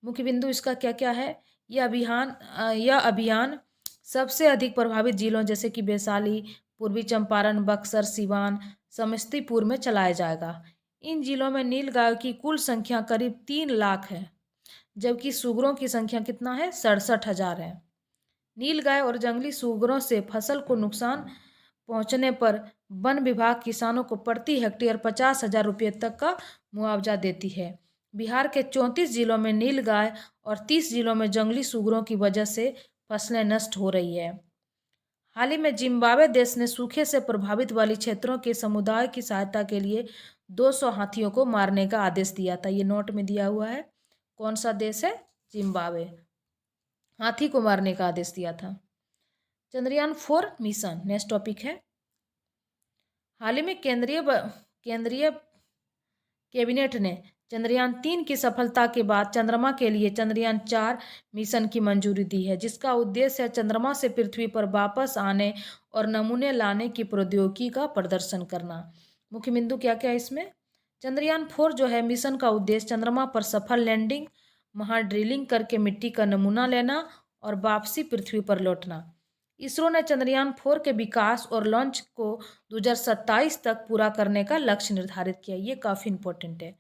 मुख्य बिंदु इसका क्या क्या है, यह अभियान सबसे अधिक प्रभावित जिलों जैसे कि वैशाली, पूर्वी चंपारण, बक्सर, सिवान, समस्तीपुर में चलाया जाएगा। इन जिलों में नीलगायों की कुल संख्या करीब 3 लाख है, जबकि सूअरों की संख्या कितना है, 67,000 है। नीलगाय और जंगली सूअरों से फसल को नुकसान पहुंचने पर वन विभाग किसानों को प्रति हेक्टेयर 50,000 रुपये तक का मुआवजा देती है। बिहार के 34 जिलों में नीलगाय और 30 जिलों में जंगली सूअरों की वजह से फसलें नष्ट हो रही है। हाल ही में जिम्बाब्वे देश ने सूखे से प्रभावित वाली क्षेत्रों के समुदाय की सहायता के लिए 200 हाथियों को मारने का आदेश दिया था। ये नोट में दिया हुआ है। कौन सा देश है? जिम्बाब्वे। हाथी को मारने का आदेश दिया था। चंद्रयान 4 मिशन। नेक्स्ट टॉपिक है, हाल ही में केंद्रीय कैबिनेट ने चंद्रयान 3 की सफलता के बाद चंद्रमा के लिए चंद्रयान 4 मिशन की मंजूरी दी है, जिसका उद्देश्य है चंद्रमा से पृथ्वी पर वापस आने और नमूने लाने की प्रौद्योगिकी का प्रदर्शन करना। मुख्य बिंदु क्या क्या है इसमें? चंद्रयान 4 जो है मिशन का उद्देश्य चंद्रमा पर सफल लैंडिंग, वहां ड्रिलिंग करके मिट्टी का नमूना लेना और वापसी पृथ्वी पर लौटना। इसरो ने चंद्रयान 4 के विकास और लॉन्च को 2027 तक पूरा करने का लक्ष्य निर्धारित किया। ये काफ़ी इंपॉर्टेंट है।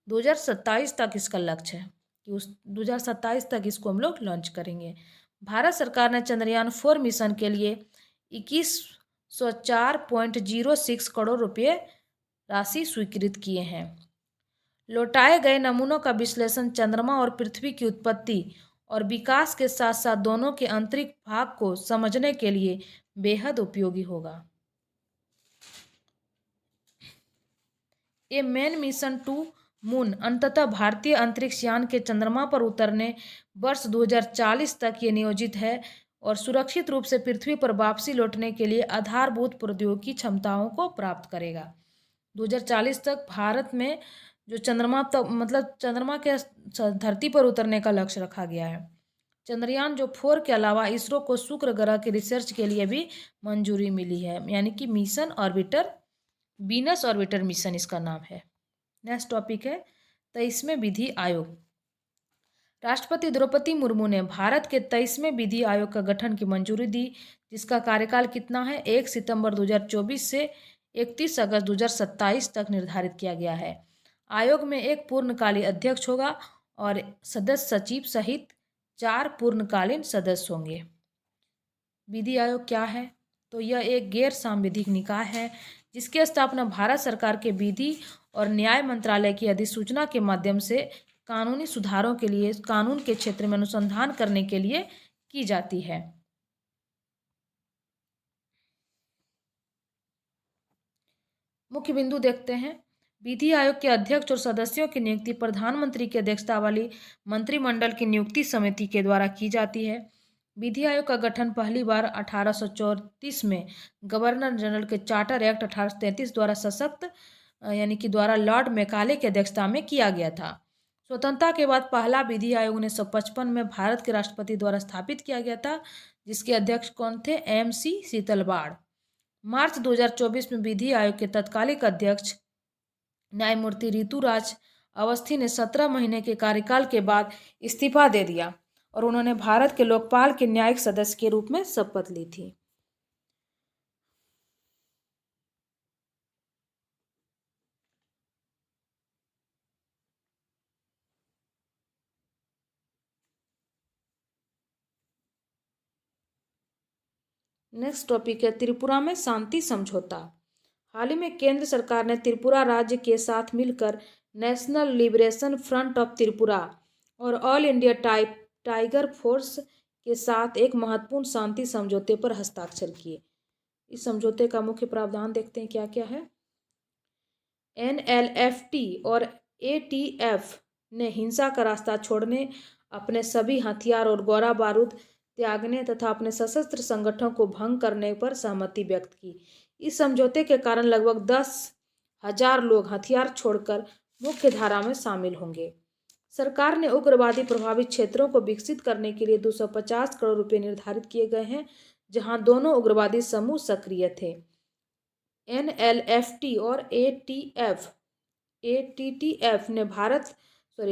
2027 तक इसका लक्ष्य है कि उस 2027 तक इसको हम लोग लॉन्च करेंगे। भारत सरकार ने चंद्रयान 4 मिशन के लिए 2104.06 करोड़ रुपये राशि स्वीकृत किए हैं। लौटाए गए नमूनों का विश्लेषण चंद्रमा और पृथ्वी की उत्पत्ति और विकास के साथ साथ दोनों के आंतरिक भाग को समझने के लिए बेहद उपयोगी होगा। A man mission to moon अंततः भारतीय अंतरिक्ष यान के चंद्रमा पर उतरने वर्ष 2040 तक ये नियोजित है और सुरक्षित रूप से पृथ्वी पर वापसी लौटने के लिए आधारभूत प्रौद्योगिकी क्षमताओं को प्राप्त करेगा। 2040 तक भारत में जो चंद्रमा तक मतलब चंद्रमा के धरती पर उतरने का लक्ष्य रखा गया है। चंद्रयान जो 4 के अलावा इसरो को शुक्र ग्रह के रिसर्च के लिए भी मंजूरी मिली है, यानी कि mission orbiter, Venus orbiter mission इसका नाम है। नेक्स्ट टॉपिक है 23वें विधि आयोग। राष्ट्रपति द्रौपदी मुर्मू ने भारत के 23वें विधि आयोग का गठन की मंजूरी दी, जिसका कार्यकाल कितना है? 1 सितंबर 2024 से 31 अगस्त 2027 तक निर्धारित किया गया है। आयोग में एक पूर्णकालीन अध्यक्ष होगा और सदस्य सचिव सहित 4 पूर्णकालीन सदस्य होंगे। विधि आयोग क्या है? तो यह एक गैर सांविधिक निकाय है जिसकी स्थापना भारत सरकार के विधि और न्याय मंत्रालय की अधिसूचना के माध्यम से कानूनी सुधारों के लिए कानून के क्षेत्र में अनुसंधान करने के लिए की जाती है। मुख्य बिंदु देखते हैं। विधि आयोग के अध्यक्ष और सदस्यों की नियुक्ति प्रधानमंत्री की अध्यक्षता वाली मंत्रिमंडल की नियुक्ति समिति के द्वारा की जाती है। विधि आयोग का गठन पहली बार 1834 में गवर्नर जनरल के चार्टर एक्ट 1833 द्वारा सशक्त यानी कि द्वारा लॉर्ड मैकाले की अध्यक्षता में किया गया था। स्वतंत्रता के बाद पहला विधि आयोग 1955 में भारत के राष्ट्रपति द्वारा स्थापित किया गया था, जिसके अध्यक्ष कौन थे? MC शीतलवाड़। मार्च 2024 में विधि आयोग के तत्कालिक अध्यक्ष न्यायमूर्ति ऋतुराज अवस्थी ने 17 महीने के कार्यकाल के बाद इस्तीफा दे दिया और उन्होंने भारत के लोकपाल के न्यायिक सदस्य के रूप में शपथ ली थी। नेक्स्ट टॉपिक है त्रिपुरा में शांति समझौता। हाल ही में केंद्र सरकार ने त्रिपुरा राज्य के साथ मिलकर national liberation front of Tripura और ऑल इंडिया टाइगर फोर्स के साथ एक महत्वपूर्ण शांति समझौते पर हस्ताक्षर किए। इस समझौते का मुख्य प्रावधान देखते हैं क्या क्या है। NLFT और ATF ने हिंसा का रास्ता छोड़ने, अपने सभी हथियार और गोला बारूद त्यागने तथा अपने सशस्त्र संगठनों को भंग करने पर सहमति व्यक्त की। इस समझौते के कारण लगभग 10,000 लोग हथियार छोड़कर मुख्य धारा में शामिल होंगे। सरकार ने उग्रवादी प्रभावित क्षेत्रों को विकसित करने के लिए 250 करोड़ रुपए निर्धारित किए गए हैं, जहां दोनों उग्रवादी समूह सक्रिय थे। NLFT और ATTF ने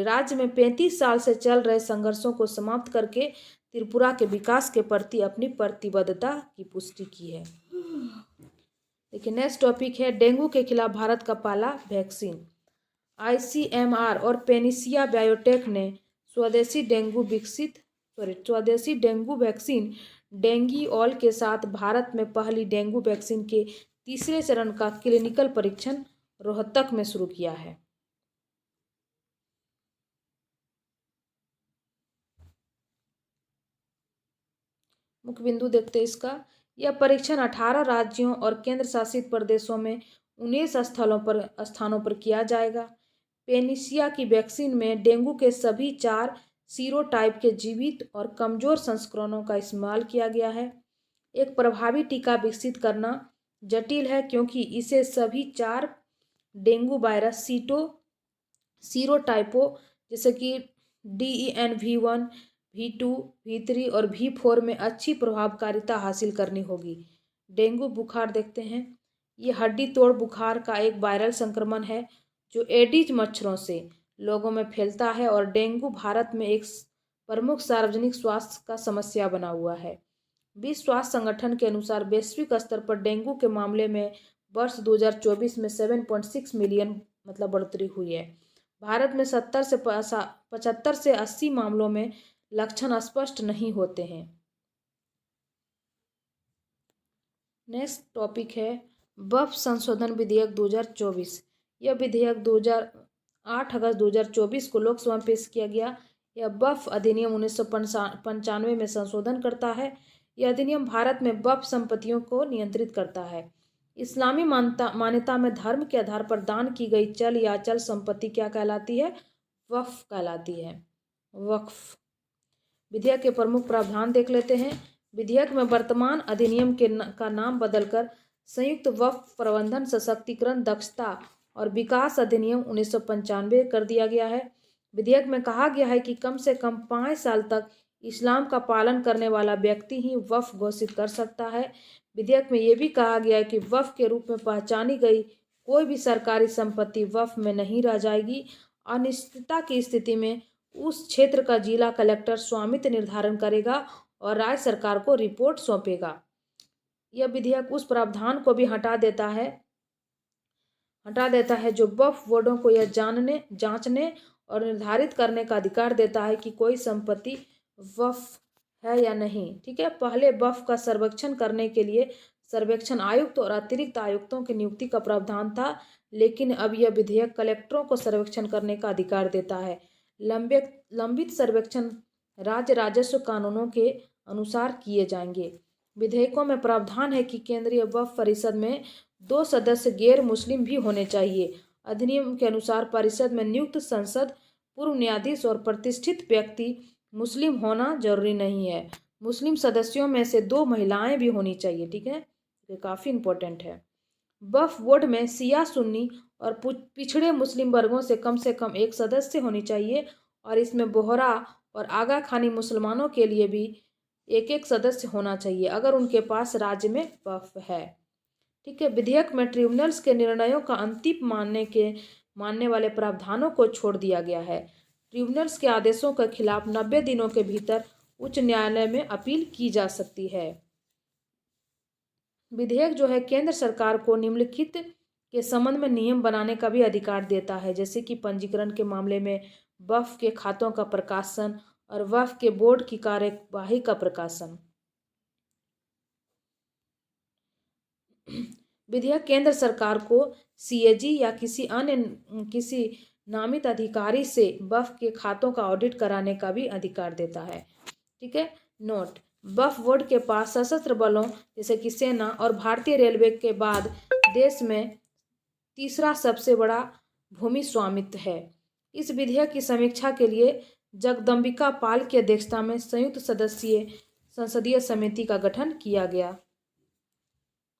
राज्य में 35 साल से चल रहे संघर्षों को समाप्त करके त्रिपुरा के विकास के प्रति अपनी प्रतिबद्धता की पुष्टि की है। देखिए नेक्स्ट टॉपिक है डेंगू के खिलाफ भारत का पहला वैक्सीन। ICMR और पेनिसिया बायोटेक ने स्वदेशी डेंगू वैक्सीन डेंगीऑल के साथ भारत में पहली डेंगू वैक्सीन के तीसरे चरण का क्लिनिकल परीक्षण रोहतक में शुरू किया है। मुख्य बिंदु देखते हैं इसका। यह परीक्षण 18 राज्यों और केंद्र शासित प्रदेशों में 19 स्थानों पर किया जाएगा। पेनिसिया की वैक्सीन में डेंगू के सभी 4 सीरोटाइप के जीवित और कमजोर संस्करणों का इस्तेमाल किया गया है। एक प्रभावी टीका विकसित करना जटिल है क्योंकि इसे सभी 4 डेंगू वायरस सीरोटाइपों जैसे कि DEN-V1, V2, V3 और V4 में अच्छी प्रभावकारिता हासिल करनी होगी। डेंगू बुखार देखते हैं। ये हड्डी तोड़ बुखार का एक वायरल संक्रमण है जो एडिज मच्छरों से लोगों में फैलता है और डेंगू भारत में एक प्रमुख सार्वजनिक स्वास्थ्य का समस्या बना हुआ है। विश्व स्वास्थ्य संगठन के अनुसार वैश्विक स्तर पर डेंगू के मामले में वर्ष 2024 में 7.6 मिलियन बढ़ोतरी हुई है। भारत में 75 से 80 मामलों में लक्षण स्पष्ट नहीं होते हैं। नेक्स्ट टॉपिक है वक्फ संशोधन विधेयक 2024। यह विधेयक 8 अगस्त 2024 को लोकसभा में पेश किया गया। यह वक्फ अधिनियम 1995 में संशोधन करता है। यह अधिनियम भारत में वक्फ संपत्तियों को नियंत्रित करता है। इस्लामी मान्यता में धर्म के आधार पर दान की गई चल या अचल संपत्ति क्या कहलाती है? वक्फ कहलाती है। वक्फ विधेयक के प्रमुख प्रावधान देख लेते हैं। विधेयक में वर्तमान अधिनियम का नाम बदलकर संयुक्त वक्फ प्रबंधन सशक्तिकरण दक्षता और विकास अधिनियम 1995 कर दिया गया है। विधेयक में कहा गया है कि कम से कम 5 साल तक इस्लाम का पालन करने वाला व्यक्ति ही वक्फ घोषित कर सकता है। विधेयक में यह भी कहा गया है कि वक्फ के रूप में पहचानी गई कोई भी सरकारी संपत्ति वक्फ में नहीं रह जाएगी। अनिश्चितता की स्थिति में उस क्षेत्र का जिला कलेक्टर स्वामित्व निर्धारण करेगा और राज्य सरकार को रिपोर्ट सौंपेगा। यह विधेयक उस प्रावधान को भी हटा देता है जो वक्फ बोर्डों को यह जांचने और निर्धारित करने का अधिकार देता है कि कोई संपत्ति वक्फ है या नहीं। ठीक है, पहले वक्फ का सर्वेक्षण करने के लिए सर्वेक्षण आयुक्त और अतिरिक्त आयुक्तों की नियुक्ति का प्रावधान था, लेकिन अब यह विधेयक कलेक्टरों को सर्वेक्षण करने का अधिकार देता है। लंबित सर्वेक्षण राज्य राजस्व कानूनों के अनुसार किए जाएंगे। विधेयकों में प्रावधान है कि केंद्रीय वक्फ परिषद में 2 सदस्य गैर मुस्लिम भी होने चाहिए। अधिनियम के अनुसार परिषद में नियुक्त संसद, पूर्व न्यायाधीश और प्रतिष्ठित व्यक्ति मुस्लिम होना जरूरी नहीं है। मुस्लिम सदस्यों में से 2 महिलाएं भी होनी चाहिए। ठीक है, ये काफ़ी इंपॉर्टेंट है। वक्फ बोर्ड में शिया, सुन्नी और पिछड़े मुस्लिम वर्गों से कम 1 सदस्य होनी चाहिए और इसमें बोहरा और आगा खानी मुसलमानों के लिए भी 1 सदस्य होना चाहिए अगर उनके पास राज्य में वक्फ है। ठीक है, विधेयक में ट्रिब्यूनल्स के निर्णयों का अंतिम मानने वाले प्रावधानों को छोड़ दिया गया है। ट्रिब्यूनल्स के आदेशों के खिलाफ 90 दिनों के भीतर उच्च न्यायालय में अपील की जा सकती है। विधेयक जो है केंद्र सरकार को निम्नलिखित के संबंध में नियम बनाने का भी अधिकार देता है, जैसे कि पंजीकरण के मामले में वक्फ के खातों का प्रकाशन और वक्फ के बोर्ड की कार्यवाही का प्रकाशन। विधेयक केंद्र सरकार को CAG या किसी नामित अधिकारी से वक्फ के खातों का ऑडिट कराने का भी अधिकार देता है। ठीक है, नोट, वक्फ बोर्ड के पास सशस्त्र बलों जैसे कि सेना और भारतीय रेलवे के बाद देश में तीसरा सबसे बड़ा भूमि स्वामित्व है। इस विधेयक की समीक्षा के लिए जगदम्बिका पाल की अध्यक्षता में संयुक्त सदस्यीय संसदीय समिति का गठन किया गया।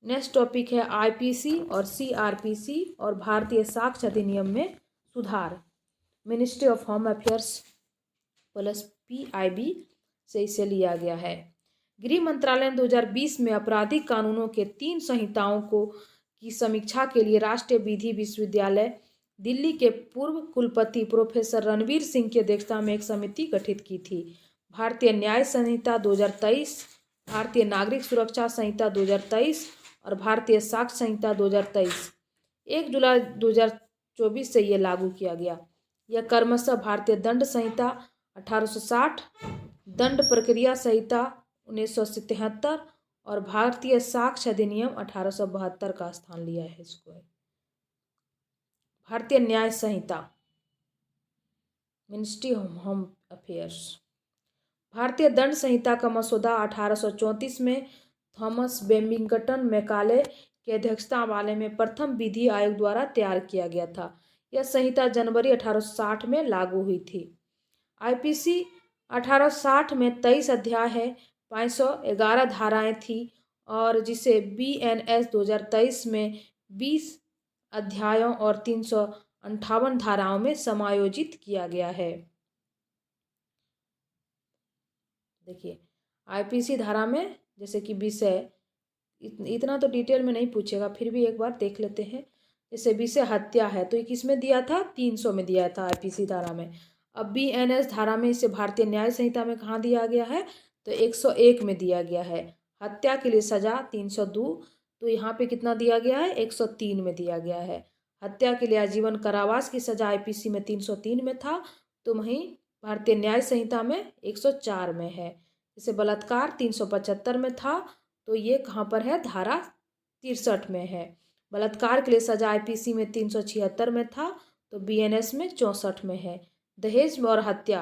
नेक्स्ट टॉपिक है IPC और CRPC और भारतीय साक्ष्य अधिनियम में सुधार। Ministry of home affairs plus PIB से इसे लिया गया है। गृह मंत्रालय ने 2020 में आपराधिक कानूनों के 3 संहिताओं की समीक्षा के लिए राष्ट्रीय विधि विश्वविद्यालय दिल्ली के पूर्व कुलपति प्रोफेसर रणवीर सिंह की अध्यक्षता में एक समिति गठित की थी। भारतीय न्याय संहिता 2023, भारतीय नागरिक सुरक्षा संहिता 2023 और भारतीय साक्ष्य संहिता 2023 1 जुलाई 2024 से यह लागू किया गया। यह क्रमशः भारतीय दंड संहिता 1860, दंड प्रक्रिया संहिता 1973 और भारतीय साक्ष्य अधिनियम 1872 का स्थान लिया है। इसको भारतीय न्याय संहिता, मिनिस्ट्री ऑफ होम अफेयर्स। भारतीय दंड संहिता का मसौदा 1834 में थॉमस बेमिंगटन मैकाले की अध्यक्षता वाले में प्रथम विधि आयोग द्वारा तैयार किया गया था। यह संहिता जनवरी 1860 में लागू हुई थी। आईपीसी 1860 में 23 अध्याय है, 511 धाराएं थी और जिसे बीएनएस 2023 में 20 अध्यायों और 358 धाराओं में समायोजित किया गया है। देखिए आईपीसी धारा में जैसे कि विषय इतना तो डिटेल में नहीं पूछेगा, फिर भी एक बार देख लेते हैं। जैसे विषय हत्या है तो ये किस में दिया था, 300 में दिया था आईपीसी धारा में। अब बीएनएस धारा में इसे भारतीय न्याय संहिता में कहाँ दिया गया है, तो 101 में दिया गया है। हत्या के लिए सजा 302, तो यहाँ पे कितना दिया गया है, 103 में दिया गया है। हत्या के लिए आजीवन कारावास की सजा आईपीसी में 303 में था, तो वहीं भारतीय न्याय संहिता में 104 में है। जैसे बलात्कार 375 में था, तो ये कहाँ पर है, धारा 63 में है। बलात्कार के लिए सजा आईपीसी में 376 में था, तो बीएनएस में 64 में है। दहेज और हत्या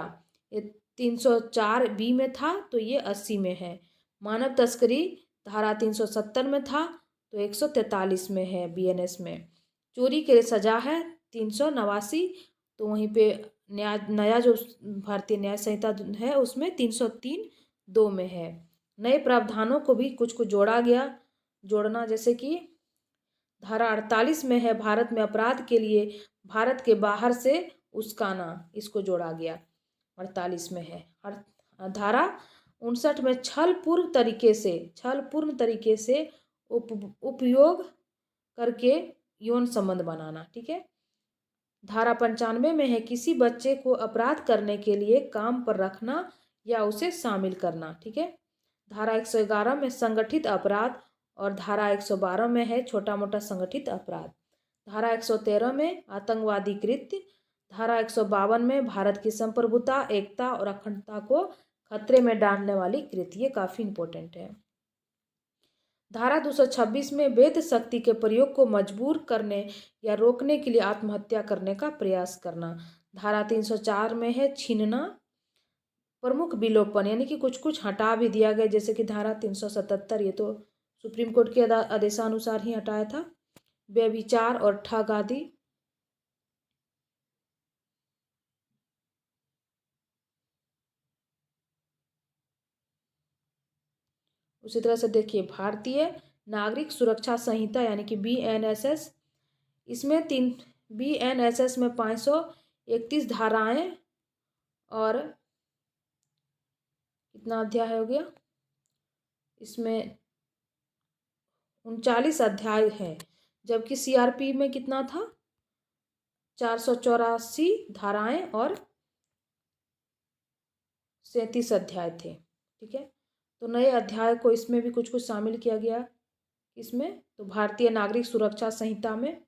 ये 304 बी में था, तो ये 80 में है। मानव तस्करी धारा 370 में था, तो 143 में है बीएनएस में। चोरी के लिए सजा है 389, तो वहीं पे नया जो भारतीय न्याय संहिता है उसमें 303 2 में है। नए प्रावधानों को भी कुछ जोड़ना, जैसे कि धारा 48 में है, भारत में अपराध के लिए भारत के बाहर से उस्काना, इसको जोड़ा गया, 48 में है। धारा 59 में छलपूर्ण तरीके से उपयोग करके यौन संबंध बनाना, ठीक है। धारा 95 में है, किसी बच्चे को अपराध करने के लिए काम पर रखना या उसे शामिल करना, ठीक है। धारा 111 में संगठित अपराध और धारा 112 में है छोटा मोटा संगठित अपराध। धारा 113 में आतंकवादी कृत्य। धारा 152 में भारत की संप्रभुता, एकता और अखंडता को खतरे में डालने वाली कृत्य, ये काफ़ी इंपॉर्टेंट है। धारा 226 में वेद शक्ति के प्रयोग को मजबूर करने या रोकने के लिए आत्महत्या करने का प्रयास करना। धारा 304 में है छीनना, प्रमुख विलोपन, यानी कि कुछ कुछ हटा भी दिया गया, जैसे कि धारा 377, ये तो सुप्रीम कोर्ट के आदेशानुसार ही हटाया था। व्यभिचार और ठग आदि। उसी तरह से देखिए भारतीय नागरिक सुरक्षा संहिता यानी कि बीएनएसएस, इसमें बीएनएसएस में 531 धाराएं और कितना अध्याय हो गया, इसमें 39 अध्याय हैं, जबकि सीआरपी में कितना था, 484 धाराएं और 37 अध्याय थे, ठीक है। तो नए अध्याय को इसमें भी कुछ कुछ शामिल किया गया, इसमें तो भारतीय नागरिक सुरक्षा संहिता में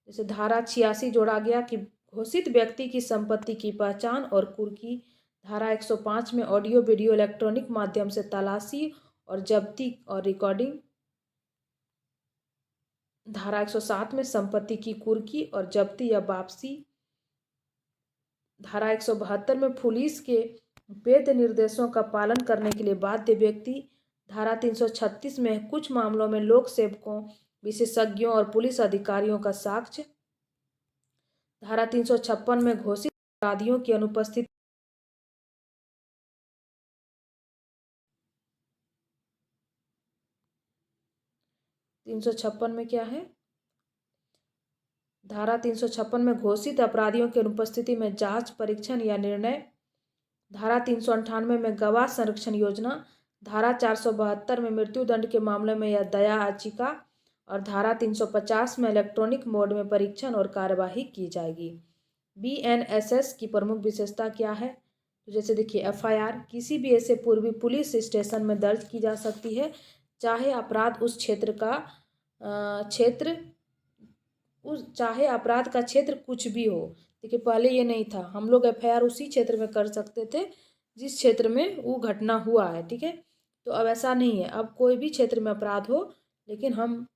जैसे धारा 86 जोड़ा गया कि घोषित व्यक्ति की संपत्ति की पहचान और कुर्की। धारा 105 में ऑडियो वीडियो इलेक्ट्रॉनिक माध्यम से तलाशी और जब्ती और रिकॉर्डिंग। धारा 107 में संपत्ति की कुर्की और जब्ती या वापसी। धारा 172 में पुलिस के वैध निर्देशों का पालन करने के लिए बाध्य व्यक्ति। धारा 336 में कुछ मामलों में लोक सेवकों, विशेषज्ञों और पुलिस अधिकारियों का साक्ष्य। धारा 356 में घोषित अपराधियों की अनुपस्थिति। 356 में क्या है, धारा 356 में घोषित अपराधियों की अनुपस्थिति में जांच, परीक्षण या निर्णय। धारा 398 में गवाह संरक्षण योजना। धारा 472 में मृत्युदंड के मामले में या दया याचिका। और धारा 350 में इलेक्ट्रॉनिक मोड में परीक्षण और कार्यवाही की जाएगी। बीएनएसएस की प्रमुख विशेषता क्या है, तो जैसे देखिए एफआईआर किसी भी ऐसे पूर्वी पुलिस स्टेशन में दर्ज की जा सकती है, चाहे अपराध उस क्षेत्र का चाहे अपराध का क्षेत्र कुछ भी हो। देखिए पहले ये नहीं था, हम लोग एफआईआर उसी क्षेत्र में कर सकते थे जिस क्षेत्र में वो घटना हुआ है, ठीक है। तो अब ऐसा नहीं है, अब कोई भी क्षेत्र में अपराध हो, लेकिन हम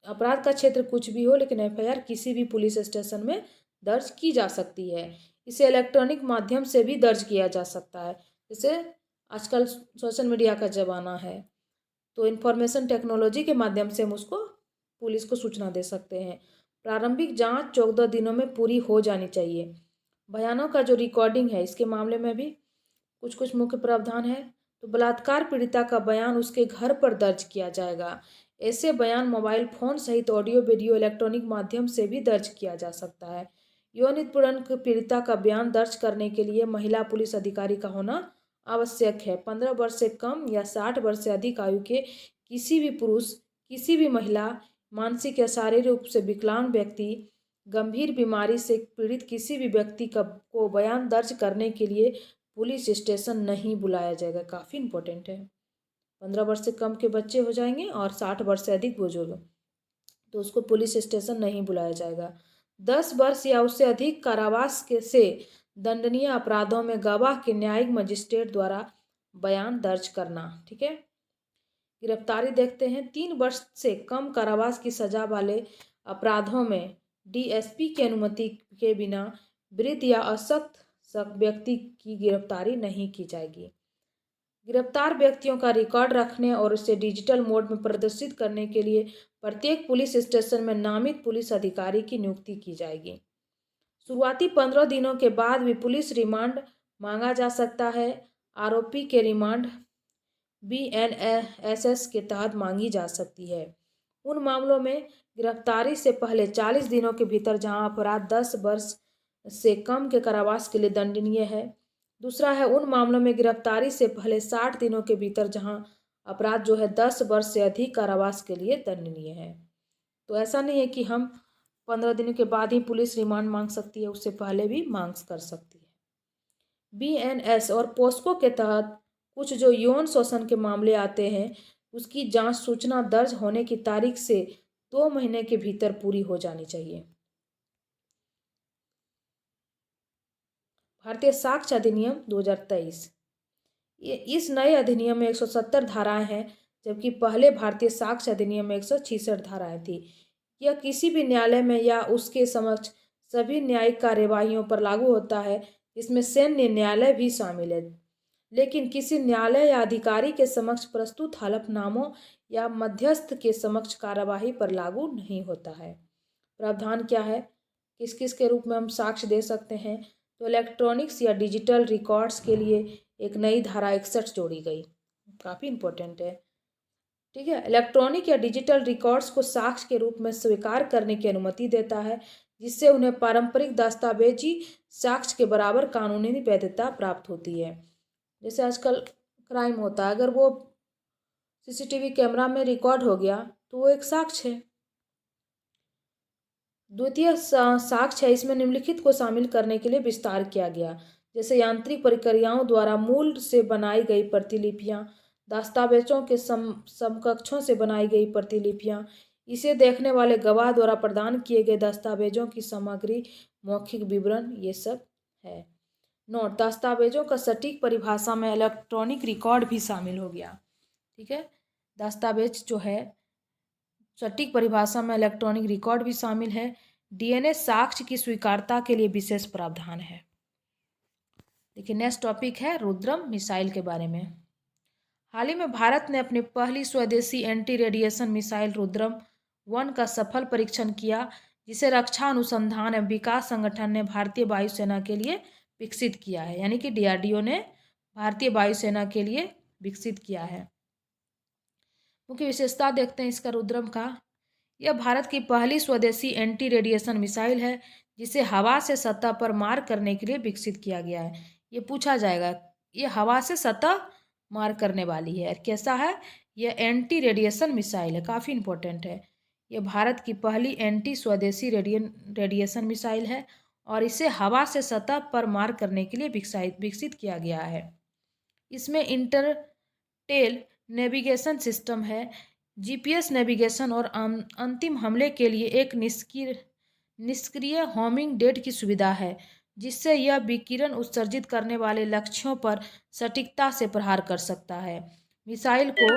अपराध का क्षेत्र कुछ भी हो, लेकिन एफआईआर किसी भी पुलिस स्टेशन में दर्ज की जा सकती है। इसे इलेक्ट्रॉनिक माध्यम से भी दर्ज किया जा सकता है, जैसे आजकल सोशल मीडिया का ज़माना है, तो इन्फॉर्मेशन टेक्नोलॉजी के माध्यम से हम उसको पुलिस को सूचना दे सकते हैं। प्रारंभिक जांच 14 दिनों में पूरी हो जानी चाहिए। बयानों का जो रिकॉर्डिंग है, इसके मामले में भी कुछ कुछ मुख्य प्रावधान है। तो बलात्कार पीड़िता का बयान उसके घर पर दर्ज किया जाएगा। ऐसे बयान मोबाइल फ़ोन सहित ऑडियो वीडियो इलेक्ट्रॉनिक माध्यम से भी दर्ज किया जा सकता है। यौन उत्पीड़न पीड़िता का बयान दर्ज करने के लिए महिला पुलिस अधिकारी का होना आवश्यक है। 15 वर्ष से कम या 60 वर्ष से अधिक आयु के किसी भी पुरुष, किसी भी महिला, मानसिक या शारीरिक रूप से विकलांग व्यक्ति, गंभीर बीमारी से पीड़ित किसी भी व्यक्ति को बयान दर्ज करने के लिए पुलिस स्टेशन नहीं बुलाया जाएगा। काफ़ी इम्पोर्टेंट है। 15 वर्ष से कम के बच्चे हो जाएंगे और 60 वर्ष से अधिक बुजुर्ग, तो उसको पुलिस स्टेशन नहीं बुलाया जाएगा। 10 वर्ष या उससे अधिक कारावास से दंडनीय अपराधों में गवाह के न्यायिक मजिस्ट्रेट द्वारा बयान दर्ज करना। ठीक है। गिरफ्तारी देखते हैं। 3 वर्ष से कम कारावास की सजा वाले अपराधों में डीएसपी की अनुमति के बिना वृद्ध या अशक्त व्यक्ति की गिरफ्तारी नहीं की जाएगी। गिरफ्तार व्यक्तियों का रिकॉर्ड रखने और उसे डिजिटल मोड में प्रदर्शित करने के लिए प्रत्येक पुलिस स्टेशन में नामित पुलिस अधिकारी की नियुक्ति की जाएगी। शुरुआती 15 दिनों के बाद भी पुलिस रिमांड मांगा जा सकता है। आरोपी के रिमांड BNSS के तहत मांगी जा सकती है उन मामलों में गिरफ्तारी से पहले 40 दिनों के भीतर जहां अपराध 10 वर्ष से कम के कारावास के लिए दंडनीय है। दूसरा है उन मामलों में गिरफ्तारी से पहले 60 दिनों के भीतर जहां अपराध जो है 10 वर्ष से अधिक कारावास के लिए दंडनीय है। तो ऐसा नहीं है कि हम 15 दिनों के बाद ही पुलिस रिमांड मांग सकती है, उससे पहले भी मांग कर सकती है। BNS और पोस्को के तहत कुछ जो यौन शोषण के मामले आते हैं, उसकी जांच सूचना दर्ज होने की तारीख से 2 महीने के भीतर पूरी हो जानी चाहिए। भारतीय साक्ष्य अधिनियम 2023, इस नए अधिनियम में 170 धाराएं हैं, जबकि पहले भारतीय साक्ष्य अधिनियम में 166 धाराएं थी। यह किसी भी न्यायालय में या उसके समक्ष सभी न्यायिक कार्यवाहियों पर लागू होता है, इसमें सैन्य न्यायालय भी शामिल है, लेकिन किसी न्यायालय या अधिकारी के समक्ष प्रस्तुत हलफनामों या मध्यस्थ के समक्ष कार्यवाही पर लागू नहीं होता है। प्रावधान क्या है, किस किस के रूप में हम साक्ष्य दे सकते हैं? तो इलेक्ट्रॉनिक्स या डिजिटल रिकॉर्ड्स के लिए एक नई धारा 61 जोड़ी गई, काफ़ी इंपॉर्टेंट है। ठीक है। इलेक्ट्रॉनिक या डिजिटल रिकॉर्ड्स को साक्ष्य के रूप में स्वीकार करने की अनुमति देता है, जिससे उन्हें पारंपरिक दस्तावेजी साक्ष्य के बराबर कानूनी वैधता प्राप्त होती है। जैसे आजकल क्राइम होता है, अगर वो CCTV कैमरा में रिकॉर्ड हो गया तो वो एक साक्ष्य है। द्वितीय साक्ष्य है, इसमें निम्नलिखित को शामिल करने के लिए विस्तार किया गया, जैसे यांत्रिक प्रक्रियाओं द्वारा मूल से बनाई गई प्रतिलिपियां, दस्तावेजों के समकक्षों से बनाई गई प्रतिलिपियां, इसे देखने वाले गवाह द्वारा प्रदान किए गए दस्तावेजों की सामग्री, मौखिक विवरण, ये सब है। नोट, दस्तावेजों का सटीक परिभाषा में इलेक्ट्रॉनिक रिकॉर्ड भी शामिल हो गया। ठीक है। दस्तावेज जो है सटीक परिभाषा में इलेक्ट्रॉनिक रिकॉर्ड भी शामिल है। DNA साक्ष्य की स्वीकार्यता के लिए विशेष प्रावधान है। देखिए नेक्स्ट टॉपिक है रुद्रम मिसाइल के बारे में। हाल ही में भारत ने अपनी पहली स्वदेशी एंटी रेडिएशन मिसाइल रुद्रम 1 का सफल परीक्षण किया, जिसे रक्षा अनुसंधान एवं विकास संगठन ने भारतीय वायुसेना के लिए विकसित किया है, यानी कि DRDO ने भारतीय वायुसेना के लिए विकसित किया है। मुख्य विशेषता देखते हैं इसका रुद्रम का। यह भारत की पहली स्वदेशी एंटी रेडिएशन मिसाइल है, जिसे हवा से सतह पर मार करने के लिए विकसित किया गया है। ये पूछा जाएगा, ये हवा से सतह मार करने वाली है, कैसा है? यह एंटी रेडिएशन मिसाइल है, काफ़ी इंपॉर्टेंट है। यह भारत की पहली एंटी स्वदेशी रेडिएशन मिसाइल है और इसे हवा से सतह पर मार करने के लिए विकसित किया गया है। इसमें इंटरटेल नेविगेशन सिस्टम है, GPS नेविगेशन और अंतिम हमले के लिए एक निष्क्रिय होमिंग डेड की सुविधा है, जिससे यह विकिरण उत्सर्जित करने वाले लक्ष्यों पर सटीकता से प्रहार कर सकता है। मिसाइल को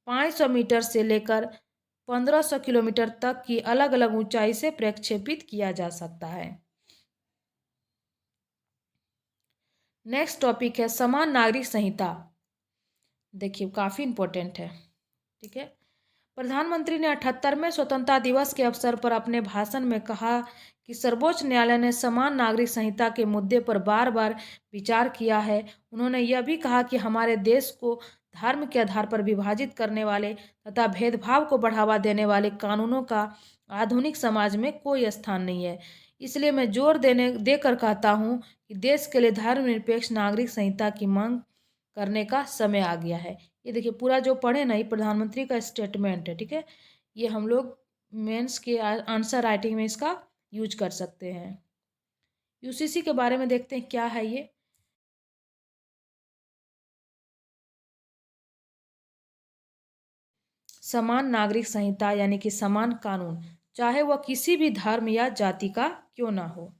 500 मीटर से लेकर 1500 किलोमीटर तक की अलग अलग ऊंचाई से प्रक्षेपित किया जा सकता है। नेक्स्ट टॉपिक है समान नागरिक संहिता। देखिए काफ़ी इम्पोर्टेंट है। ठीक है। प्रधानमंत्री ने 78वें स्वतंत्रता दिवस के अवसर पर अपने भाषण में कहा कि सर्वोच्च न्यायालय ने समान नागरिक संहिता के मुद्दे पर बार बार विचार किया है। उन्होंने यह भी कहा कि हमारे देश को धर्म के आधार पर विभाजित करने वाले तथा भेदभाव को बढ़ावा देने वाले कानूनों का आधुनिक समाज में कोई स्थान नहीं है। इसलिए मैं जोर देकर कहता हूँ कि देश के लिए धर्मनिरपेक्ष नागरिक संहिता की मांग करने का समय आ गया है। ये देखिए पूरा जो पढ़े ना, ये प्रधानमंत्री का स्टेटमेंट है। ठीक है। ये हम लोग मेंस के आंसर राइटिंग में इसका यूज कर सकते हैं। यूसीसी के बारे में देखते हैं क्या है ये। समान नागरिक संहिता यानी कि समान कानून, चाहे वह किसी भी धर्म या जाति का क्यों ना हो।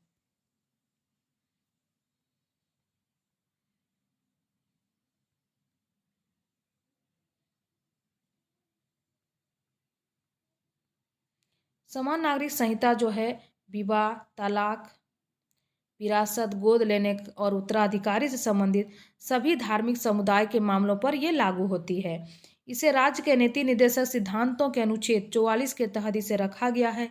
समान नागरिक संहिता जो है विवाह, तलाक, विरासत, गोद लेने और उत्तराधिकारी से संबंधित सभी धार्मिक समुदाय के मामलों पर यह लागू होती है। इसे राज्य के नीति निर्देशक सिद्धांतों के अनुच्छेद 44 के तहत इसे रखा गया है।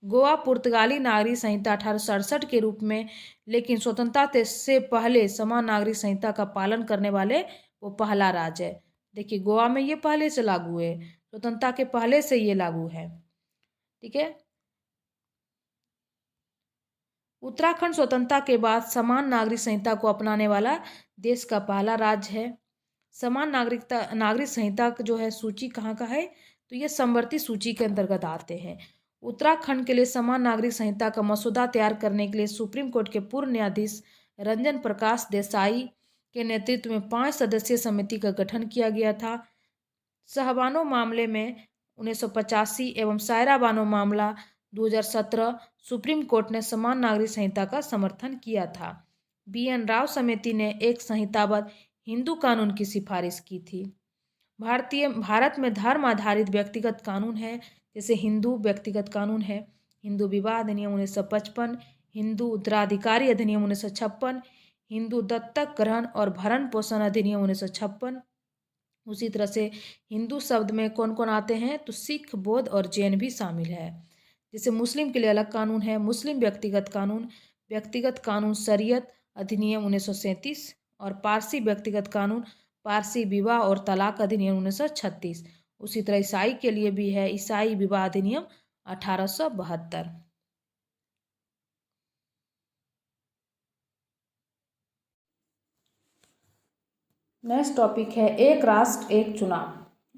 गोवा पुर्तगाली नागरिक संहिता 1867 के रूप में, लेकिन स्वतंत्रता से पहले समान नागरिक संहिता का पालन करने वाले वो पहला राज्य है। देखिए गोवा में ये पहले से लागू है, स्वतंत्रता के पहले से ये लागू है। ठीक है। उत्तराखंड स्वतंत्रता के बाद समान नागरिक संहिता को अपनाने वाला देश का पहला राज्य है। समान नागरिक संहिता जो है सूची कहाँ का है, तो ये समवर्ती सूची के अंतर्गत आते हैं। उत्तराखंड के लिए समान नागरिक संहिता का मसौदा तैयार करने के लिए सुप्रीम कोर्ट के पूर्व न्यायाधीश रंजन प्रकाश देसाई के नेतृत्व में 5 सदस्यीय समिति का गठन किया गया था। शाहबानो मामले में 1985 एवं सायरा बानो मामला 2017 सुप्रीम कोर्ट ने समान नागरिक संहिता का समर्थन किया था। BN राव समिति ने एक संहिताबद्ध हिंदू कानून की सिफारिश की थी। भारत में धर्म आधारित व्यक्तिगत कानून है, जैसे हिंदू व्यक्तिगत कानून है, हिंदू विवाह अधिनियम 1955, हिंदू उत्तराधिकारी अधिनियम 1956, हिंदू दत्तक ग्रहण और भरण पोषण अधिनियम 1956। उसी तरह से हिंदू शब्द में कौन कौन आते हैं, तो सिख, बौद्ध और जैन भी शामिल है। जैसे मुस्लिम के लिए अलग कानून है, मुस्लिम व्यक्तिगत कानून शरीयत अधिनियम 1937 और पारसी व्यक्तिगत कानून पारसी विवाह और तलाक अधिनियम 1936। उसी तरह ईसाई के लिए भी है ईसाई विवाह अधिनियम 1872। नेक्स्ट टॉपिक है एक राष्ट्र एक चुनाव,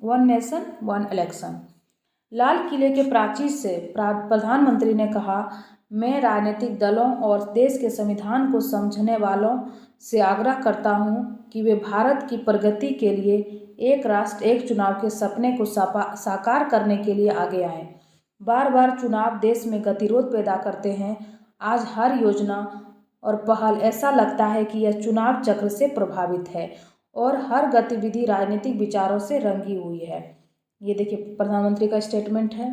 1 नेशन 1 इलेक्शन। लाल किले के प्राचीर से प्रधानमंत्री ने कहा, मैं राजनीतिक दलों और देश के संविधान को समझने वालों से आग्रह करता हूं कि वे भारत की प्रगति के लिए एक राष्ट्र एक चुनाव के सपने को साकार करने के लिए आगे आएं। बार बार चुनाव देश में गतिरोध पैदा करते हैं। आज हर योजना और पहल ऐसा लगता है कि यह चुनाव चक्र से प्रभावित है और हर गतिविधि राजनीतिक विचारों से रंगी हुई है। ये देखिए प्रधानमंत्री का स्टेटमेंट है।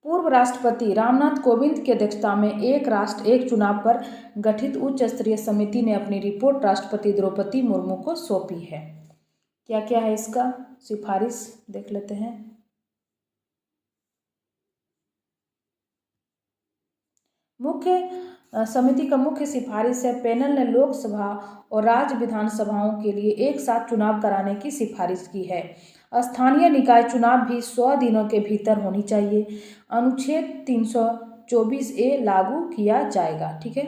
पूर्व राष्ट्रपति रामनाथ कोविंद की अध्यक्षता में एक राष्ट्र एक चुनाव पर गठित उच्च स्तरीय समिति ने अपनी रिपोर्ट राष्ट्रपति द्रौपदी मुर्मू को सौंपी है। क्या क्या है इसका सिफारिश देख लेते हैं। समिति का मुख्य सिफारिश है, पैनल ने लोकसभा और राज्य विधानसभाओं के लिए एक साथ चुनाव कराने की सिफारिश की है। स्थानीय निकाय चुनाव भी 100 दिनों के भीतर होनी चाहिए। अनुच्छेद 324A लागू किया जाएगा। ठीक है।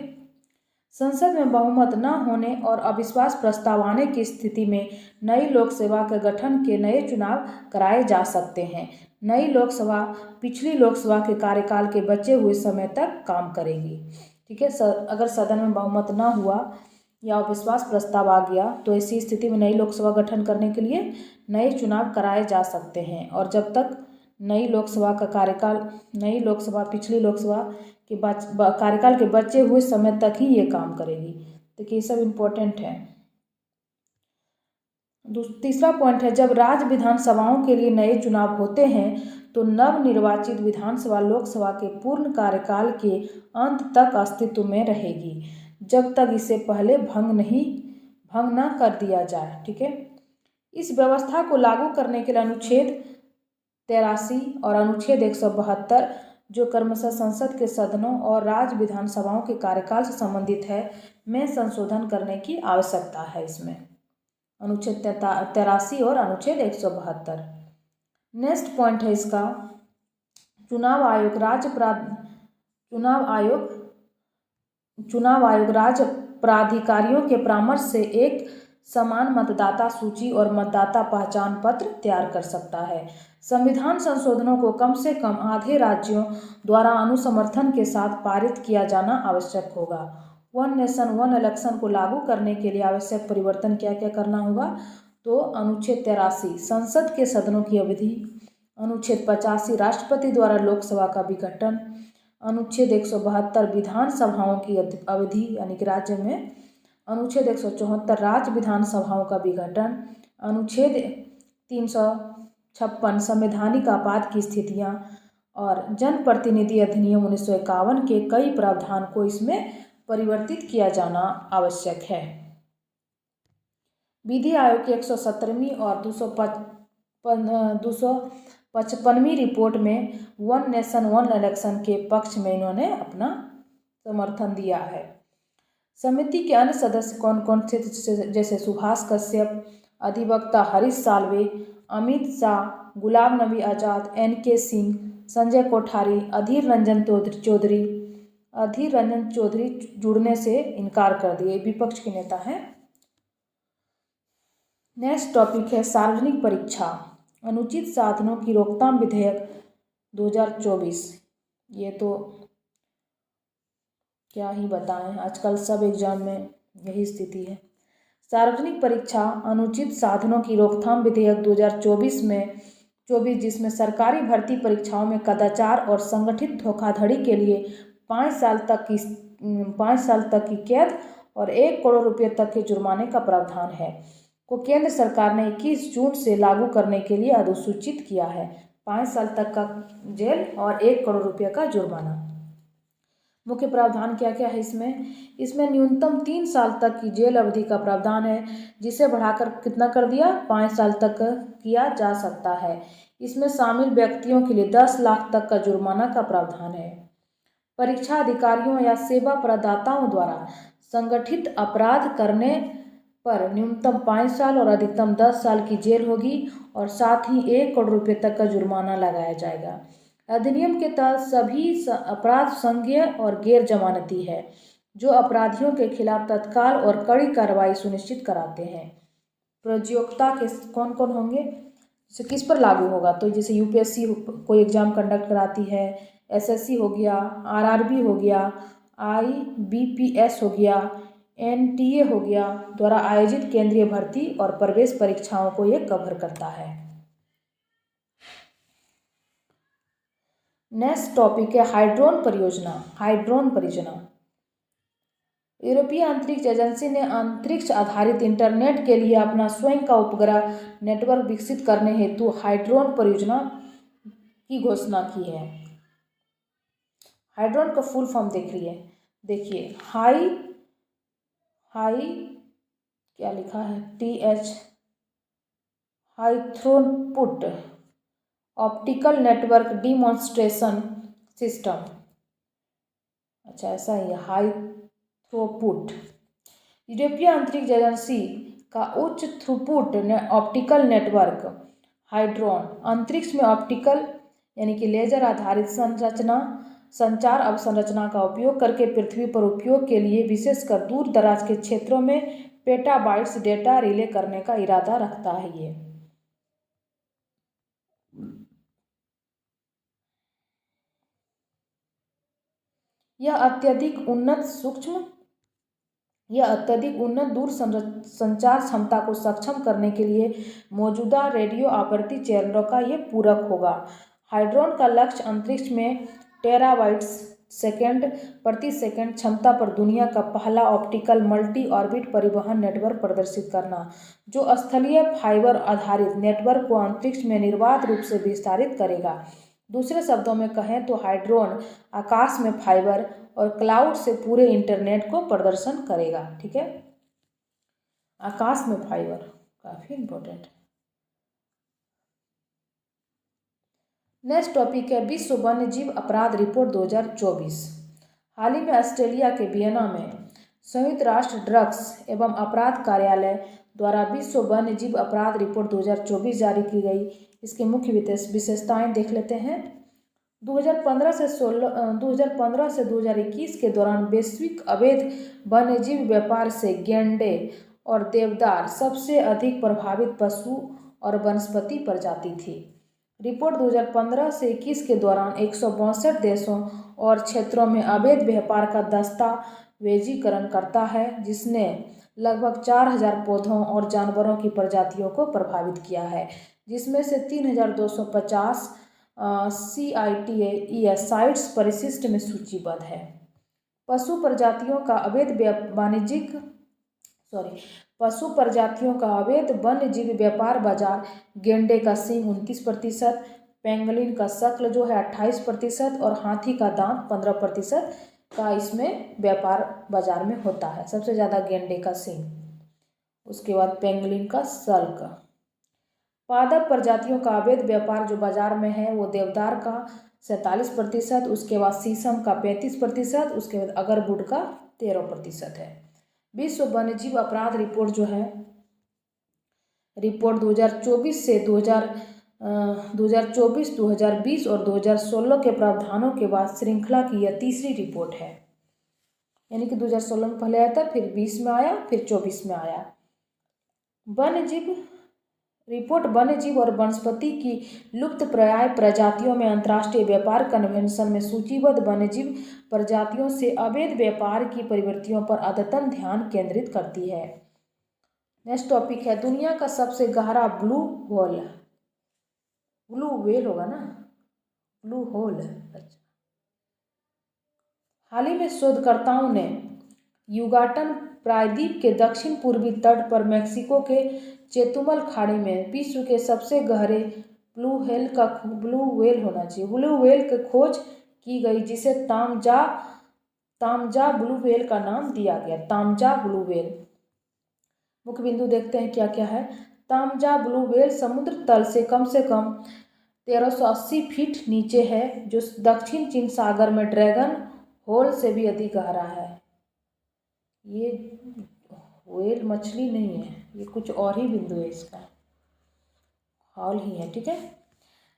संसद में बहुमत न होने और अविश्वास प्रस्ताव आने की स्थिति में नई लोकसभा के गठन के नए चुनाव कराए जा सकते हैं। नई लोकसभा पिछली लोकसभा के कार्यकाल के बचे हुए समय तक काम करेगी। ठीक है। अगर सदन में बहुमत न हुआ या अविश्वास प्रस्ताव आ गया तो ऐसी स्थिति में नई लोकसभा गठन करने के लिए नए चुनाव कराए जा सकते हैं, और जब तक नई लोकसभा का कार्यकाल पिछली लोकसभा के कार्यकाल के बचे हुए समय तक ही ये काम करेगी। देखिए ये सब इम्पोर्टेंट है। तीसरा पॉइंट है, जब राज्य विधानसभाओं के लिए नए चुनाव होते हैं तो नवनिर्वाचित विधानसभा लोकसभा के पूर्ण कार्यकाल के अंत तक अस्तित्व में रहेगी, जब तक इसे पहले भंग न कर दिया जाए। ठीक है। इस व्यवस्था को लागू करने के लिए अनुच्छेद 83 और अनुच्छेद 172 जो क्रमशः संसद के सदनों और राज्य विधानसभाओं के कार्यकाल से संबंधित है में संशोधन करने की आवश्यकता है। इसमें अनुच्छेद 83 और अनुच्छेद 172। नेक्स्ट पॉइंट है इसका, चुनाव आयोग राज्य प्राधिकारियों के परामर्श से एक समान मतदाता सूची और मतदाता पहचान पत्र तैयार कर सकता है। संविधान संशोधनों को कम से कम आधे राज्यों द्वारा अनुसमर्थन के साथ पारित किया जाना आवश्यक होगा। वन नेशन वन इलेक्शन को लागू करने के लिए आवश्यक परिवर्तन क्या क्या करना होगा? तो अनुच्छेद 83 संसद के सदनों की अवधि, अनुच्छेद 85 राष्ट्रपति द्वारा लोकसभा का विघटन, अनुच्छेद 172 विधानसभाओं की अवधि यानी कि राज्य में, अनुच्छेद 174 राज्य विधानसभाओं का विघटन, अनुच्छेद 356 संवैधानिक आपात की स्थितियां और जनप्रतिनिधि अधिनियम 1951 के कई प्रावधान को इसमें परिवर्तित किया जाना आवश्यक है। विधि आयोग की 117वीं और 255वीं रिपोर्ट में वन नेशन वन इलेक्शन के पक्ष में इन्होंने अपना समर्थन दिया है। समिति के अन्य सदस्य कौन कौन थे? जैसे सुभाष कश्यप, अधिवक्ता हरीश साल्वे, अमित शाह, गुलाम नबी आज़ाद, NK सिंह, संजय कोठारी, अधीर रंजन चौधरी जुड़ने से इनकार कर दिए, विपक्ष के नेता हैं। नेक्स्ट टॉपिक है सार्वजनिक परीक्षा, अनुचित साधनों की रोकथाम विधेयक 2024। ये तो क्या ही बताएं, आजकल सब एग्जाम में यही स्थिति है। सार्वजनिक परीक्षा अनुचित साधनों की रोकथाम विधेयक 2024 में जिसमें सरकारी भर्ती परीक्षाओं में कदाचार और संगठित धोखाधड़ी के लिए 5 साल तक की कैद और 1 करोड़ रुपये तक के जुर्माने का प्रावधान है, को केंद्र सरकार ने 21 जून से लागू करने के लिए अधिसूचित किया है। 5 साल तक का जेल और 1 करोड़ रुपये का जुर्माना। मुख्य प्रावधान क्या क्या है इसमें न्यूनतम 3 साल तक की जेल अवधि का प्रावधान है, जिसे बढ़ाकर कितना कर दिया, 5 साल तक किया जा सकता है। इसमें शामिल व्यक्तियों के लिए 10 लाख तक का जुर्माना का प्रावधान है। परीक्षा अधिकारियों या सेवा प्रदाताओं द्वारा संगठित अपराध करने पर न्यूनतम 5 साल और अधिकतम 10 साल की जेल होगी और साथ ही 1 करोड़ रुपये तक का जुर्माना लगाया जाएगा। अधिनियम के तहत सभी अपराध संज्ञेय और गैर जमानती है, जो अपराधियों के खिलाफ तत्काल और कड़ी कार्रवाई सुनिश्चित कराते हैं। प्रयोज्यता के कौन कौन होंगे, जैसे किस पर लागू होगा? तो जैसे UPSC कोई एग्जाम कंडक्ट कराती है, SSC हो गया, RRB हो गया, IBPS हो गया, NTA हो गया, द्वारा आयोजित केंद्रीय भर्ती और प्रवेश परीक्षाओं को ये कवर करता है। नेक्स्ट टॉपिक है हाइड्रोन परियोजना। यूरोपीय अंतरिक्ष एजेंसी ने अंतरिक्ष आधारित इंटरनेट के लिए अपना स्वयं का उपग्रह नेटवर्क विकसित करने हेतु हाइड्रोन परियोजना की घोषणा की है। हाइड्रोन का फुल फॉर्म देखिए क्या लिखा है, TH high throughput optical network demonstration system. अच्छा, ऐसा ही है, हाइथ्रोपुट। यूरोपीय अंतरिक्ष एजेंसी का उच्च थ्रूपुट ऑप्टिकल नेटवर्क हाइड्रोन अंतरिक्ष में ऑप्टिकल यानी कि लेजर आधारित संचार अवसंरचना का उपयोग करके पृथ्वी पर उपयोग के लिए विशेषकर दूर दराज के क्षेत्रों में पेटाबाइट्स डेटा रिले करने का इरादा रखता है। यह अत्यधिक उन्नत दूर संचार क्षमता को सक्षम करने के लिए मौजूदा रेडियो आवृत्ति चैनलों का ये पूरक होगा। हाइड्रोन का लक्ष्य अंतरिक्ष में टेराबाइट्स प्रति सेकंड क्षमता पर दुनिया का पहला ऑप्टिकल मल्टी ऑर्बिट परिवहन नेटवर्क प्रदर्शित करना, जो स्थलीय फाइबर आधारित नेटवर्क को अंतरिक्ष में निर्बाध रूप से विस्तारित करेगा। दूसरे शब्दों में कहें तो हाइड्रोन आकाश में फाइबर और क्लाउड से पूरे इंटरनेट को प्रदर्शन करेगा। ठीक है, आकाश में फाइबर काफ़ी इम्पोर्टेंट है। नेक्स्ट टॉपिक है विश्व वन्य जीव अपराध रिपोर्ट 2024। हाल ही में ऑस्ट्रेलिया के वियना में संयुक्त राष्ट्र ड्रग्स एवं अपराध कार्यालय द्वारा विश्व वन्य जीव अपराध रिपोर्ट 2024 जारी की गई। इसकी मुख्य विशेषताएं देख लेते हैं। 2015 से 2021 के दौरान वैश्विक अवैध वन्यजीव व्यापार से गैंडे और देवदार सबसे अधिक प्रभावित पशु और वनस्पति प्रजाति थी। रिपोर्ट 2015 से 21 के दौरान 162 देशों और क्षेत्रों में अवैध व्यापार का दस्तावेजीकरण करता है, जिसने लगभग 4000 पौधों और जानवरों की प्रजातियों को प्रभावित किया है, जिसमें से 3250 CITES साइट्स परिशिष्ट में सूचीबद्ध है। पशु प्रजातियों का अवैध वन्य जीव व्यापार बाजार गेंडे का सींग 29%, पेंगुलिन का शक्ल जो है 28% और हाथी का दांत 15% का इसमें व्यापार बाजार में होता है। सबसे ज़्यादा गेंडे का सींग, उसके बाद पेंगुलिन का शल्क। पादप प्रजातियों का अवैध व्यापार जो बाजार में है वो देवदार का 47%, उसके बाद शीशम का 35%, उसके बाद अगरवुड का 13% है। विश्व वन्यजीव अपराध रिपोर्ट जो है रिपोर्ट 2024 से 2024, 2020 और 2016 के प्रावधानों के बाद श्रृंखला की यह तीसरी रिपोर्ट है। यानी कि 2016 में पहले आया था, फिर 20 में आया, फिर 24 में आया। वन्यजीव और वनस्पति की लुप्तप्राय प्रजातियों में अंतर्राष्ट्रीय व्यापार कन्वेंशन में सूचीबद्ध वन्यजीव प्रजातियों से अवैध व्यापार की प्रवृत्तियों पर अद्यतन ध्यान केंद्रित करती है। नेक्स्ट टॉपिक है दुनिया का सबसे गहरा ब्लू व्हेल होगा ना, ब्लू होल। अच्छा, हाल ही में शोधकर्ताओं ने युगाटन प्रायद्वीप के दक्षिण पूर्वी तट पर मैक्सिको के चेतुमल खाड़ी में विश्व के सबसे गहरे ब्लू व्हेल की खोज की गई, जिसे तामजा ब्लू व्हेल का नाम दिया गया। तामजा ब्लू व्हेल मुख्य बिंदु देखते हैं क्या क्या है। तामजा ब्लू व्हेल समुद्र तल से कम 1380 फीट नीचे है, जो दक्षिण चीन सागर में ड्रैगन होल से भी अधिक गहरा है। ये व्हेल मछली नहीं है, ये कुछ और ही बिंदु है, इसका हॉल ही है। ठीक है,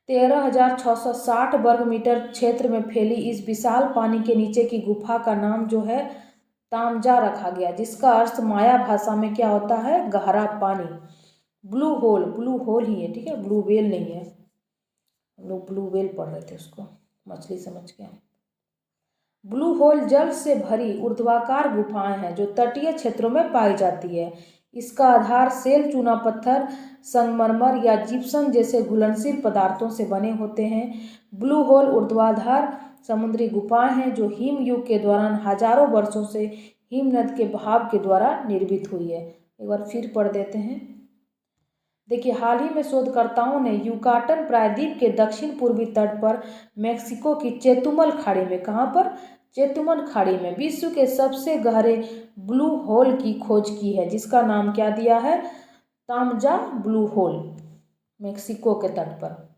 13,660 वर्ग मीटर क्षेत्र में फैली इस विशाल पानी के नीचे की गुफा का नाम जो है तामजा रखा गया, जिसका अर्थ माया भाषा में क्या होता है, गहरा पानी। ब्लू होल ही है। ठीक है, ब्लू व्हेल नहीं है, हम लोग ब्लू व्हेल पढ़ रहे थे, उसको मछली समझ के। ब्लू होल जल से भरी ऊर्ध्वाकार गुफाएं हैं जो तटीय क्षेत्रों में पाई जाती है। इसका आधार सेल, चूना पत्थर, संगमरमर या जिप्सम जैसे घुलनशील पदार्थों से बने होते हैं। ब्लू होल ऊर्ध्वाधर समुद्री गुफाएं हैं जो हिम युग के दौरान हजारों वर्षों से हिमनद के बहाव के द्वारा निर्मित हुई है। एक बार फिर पढ़ देते हैं। देखिए, हाल ही में शोधकर्ताओं ने युकाटन प्रायद्वीप के दक्षिण पूर्वी तट पर मैक्सिको की चेतुमल खाड़ी में, कहाँ पर, चेतुमल खाड़ी में विश्व के सबसे गहरे ब्लू होल की खोज की है, जिसका नाम क्या दिया है, तामजा ब्लू होल, मैक्सिको के तट पर।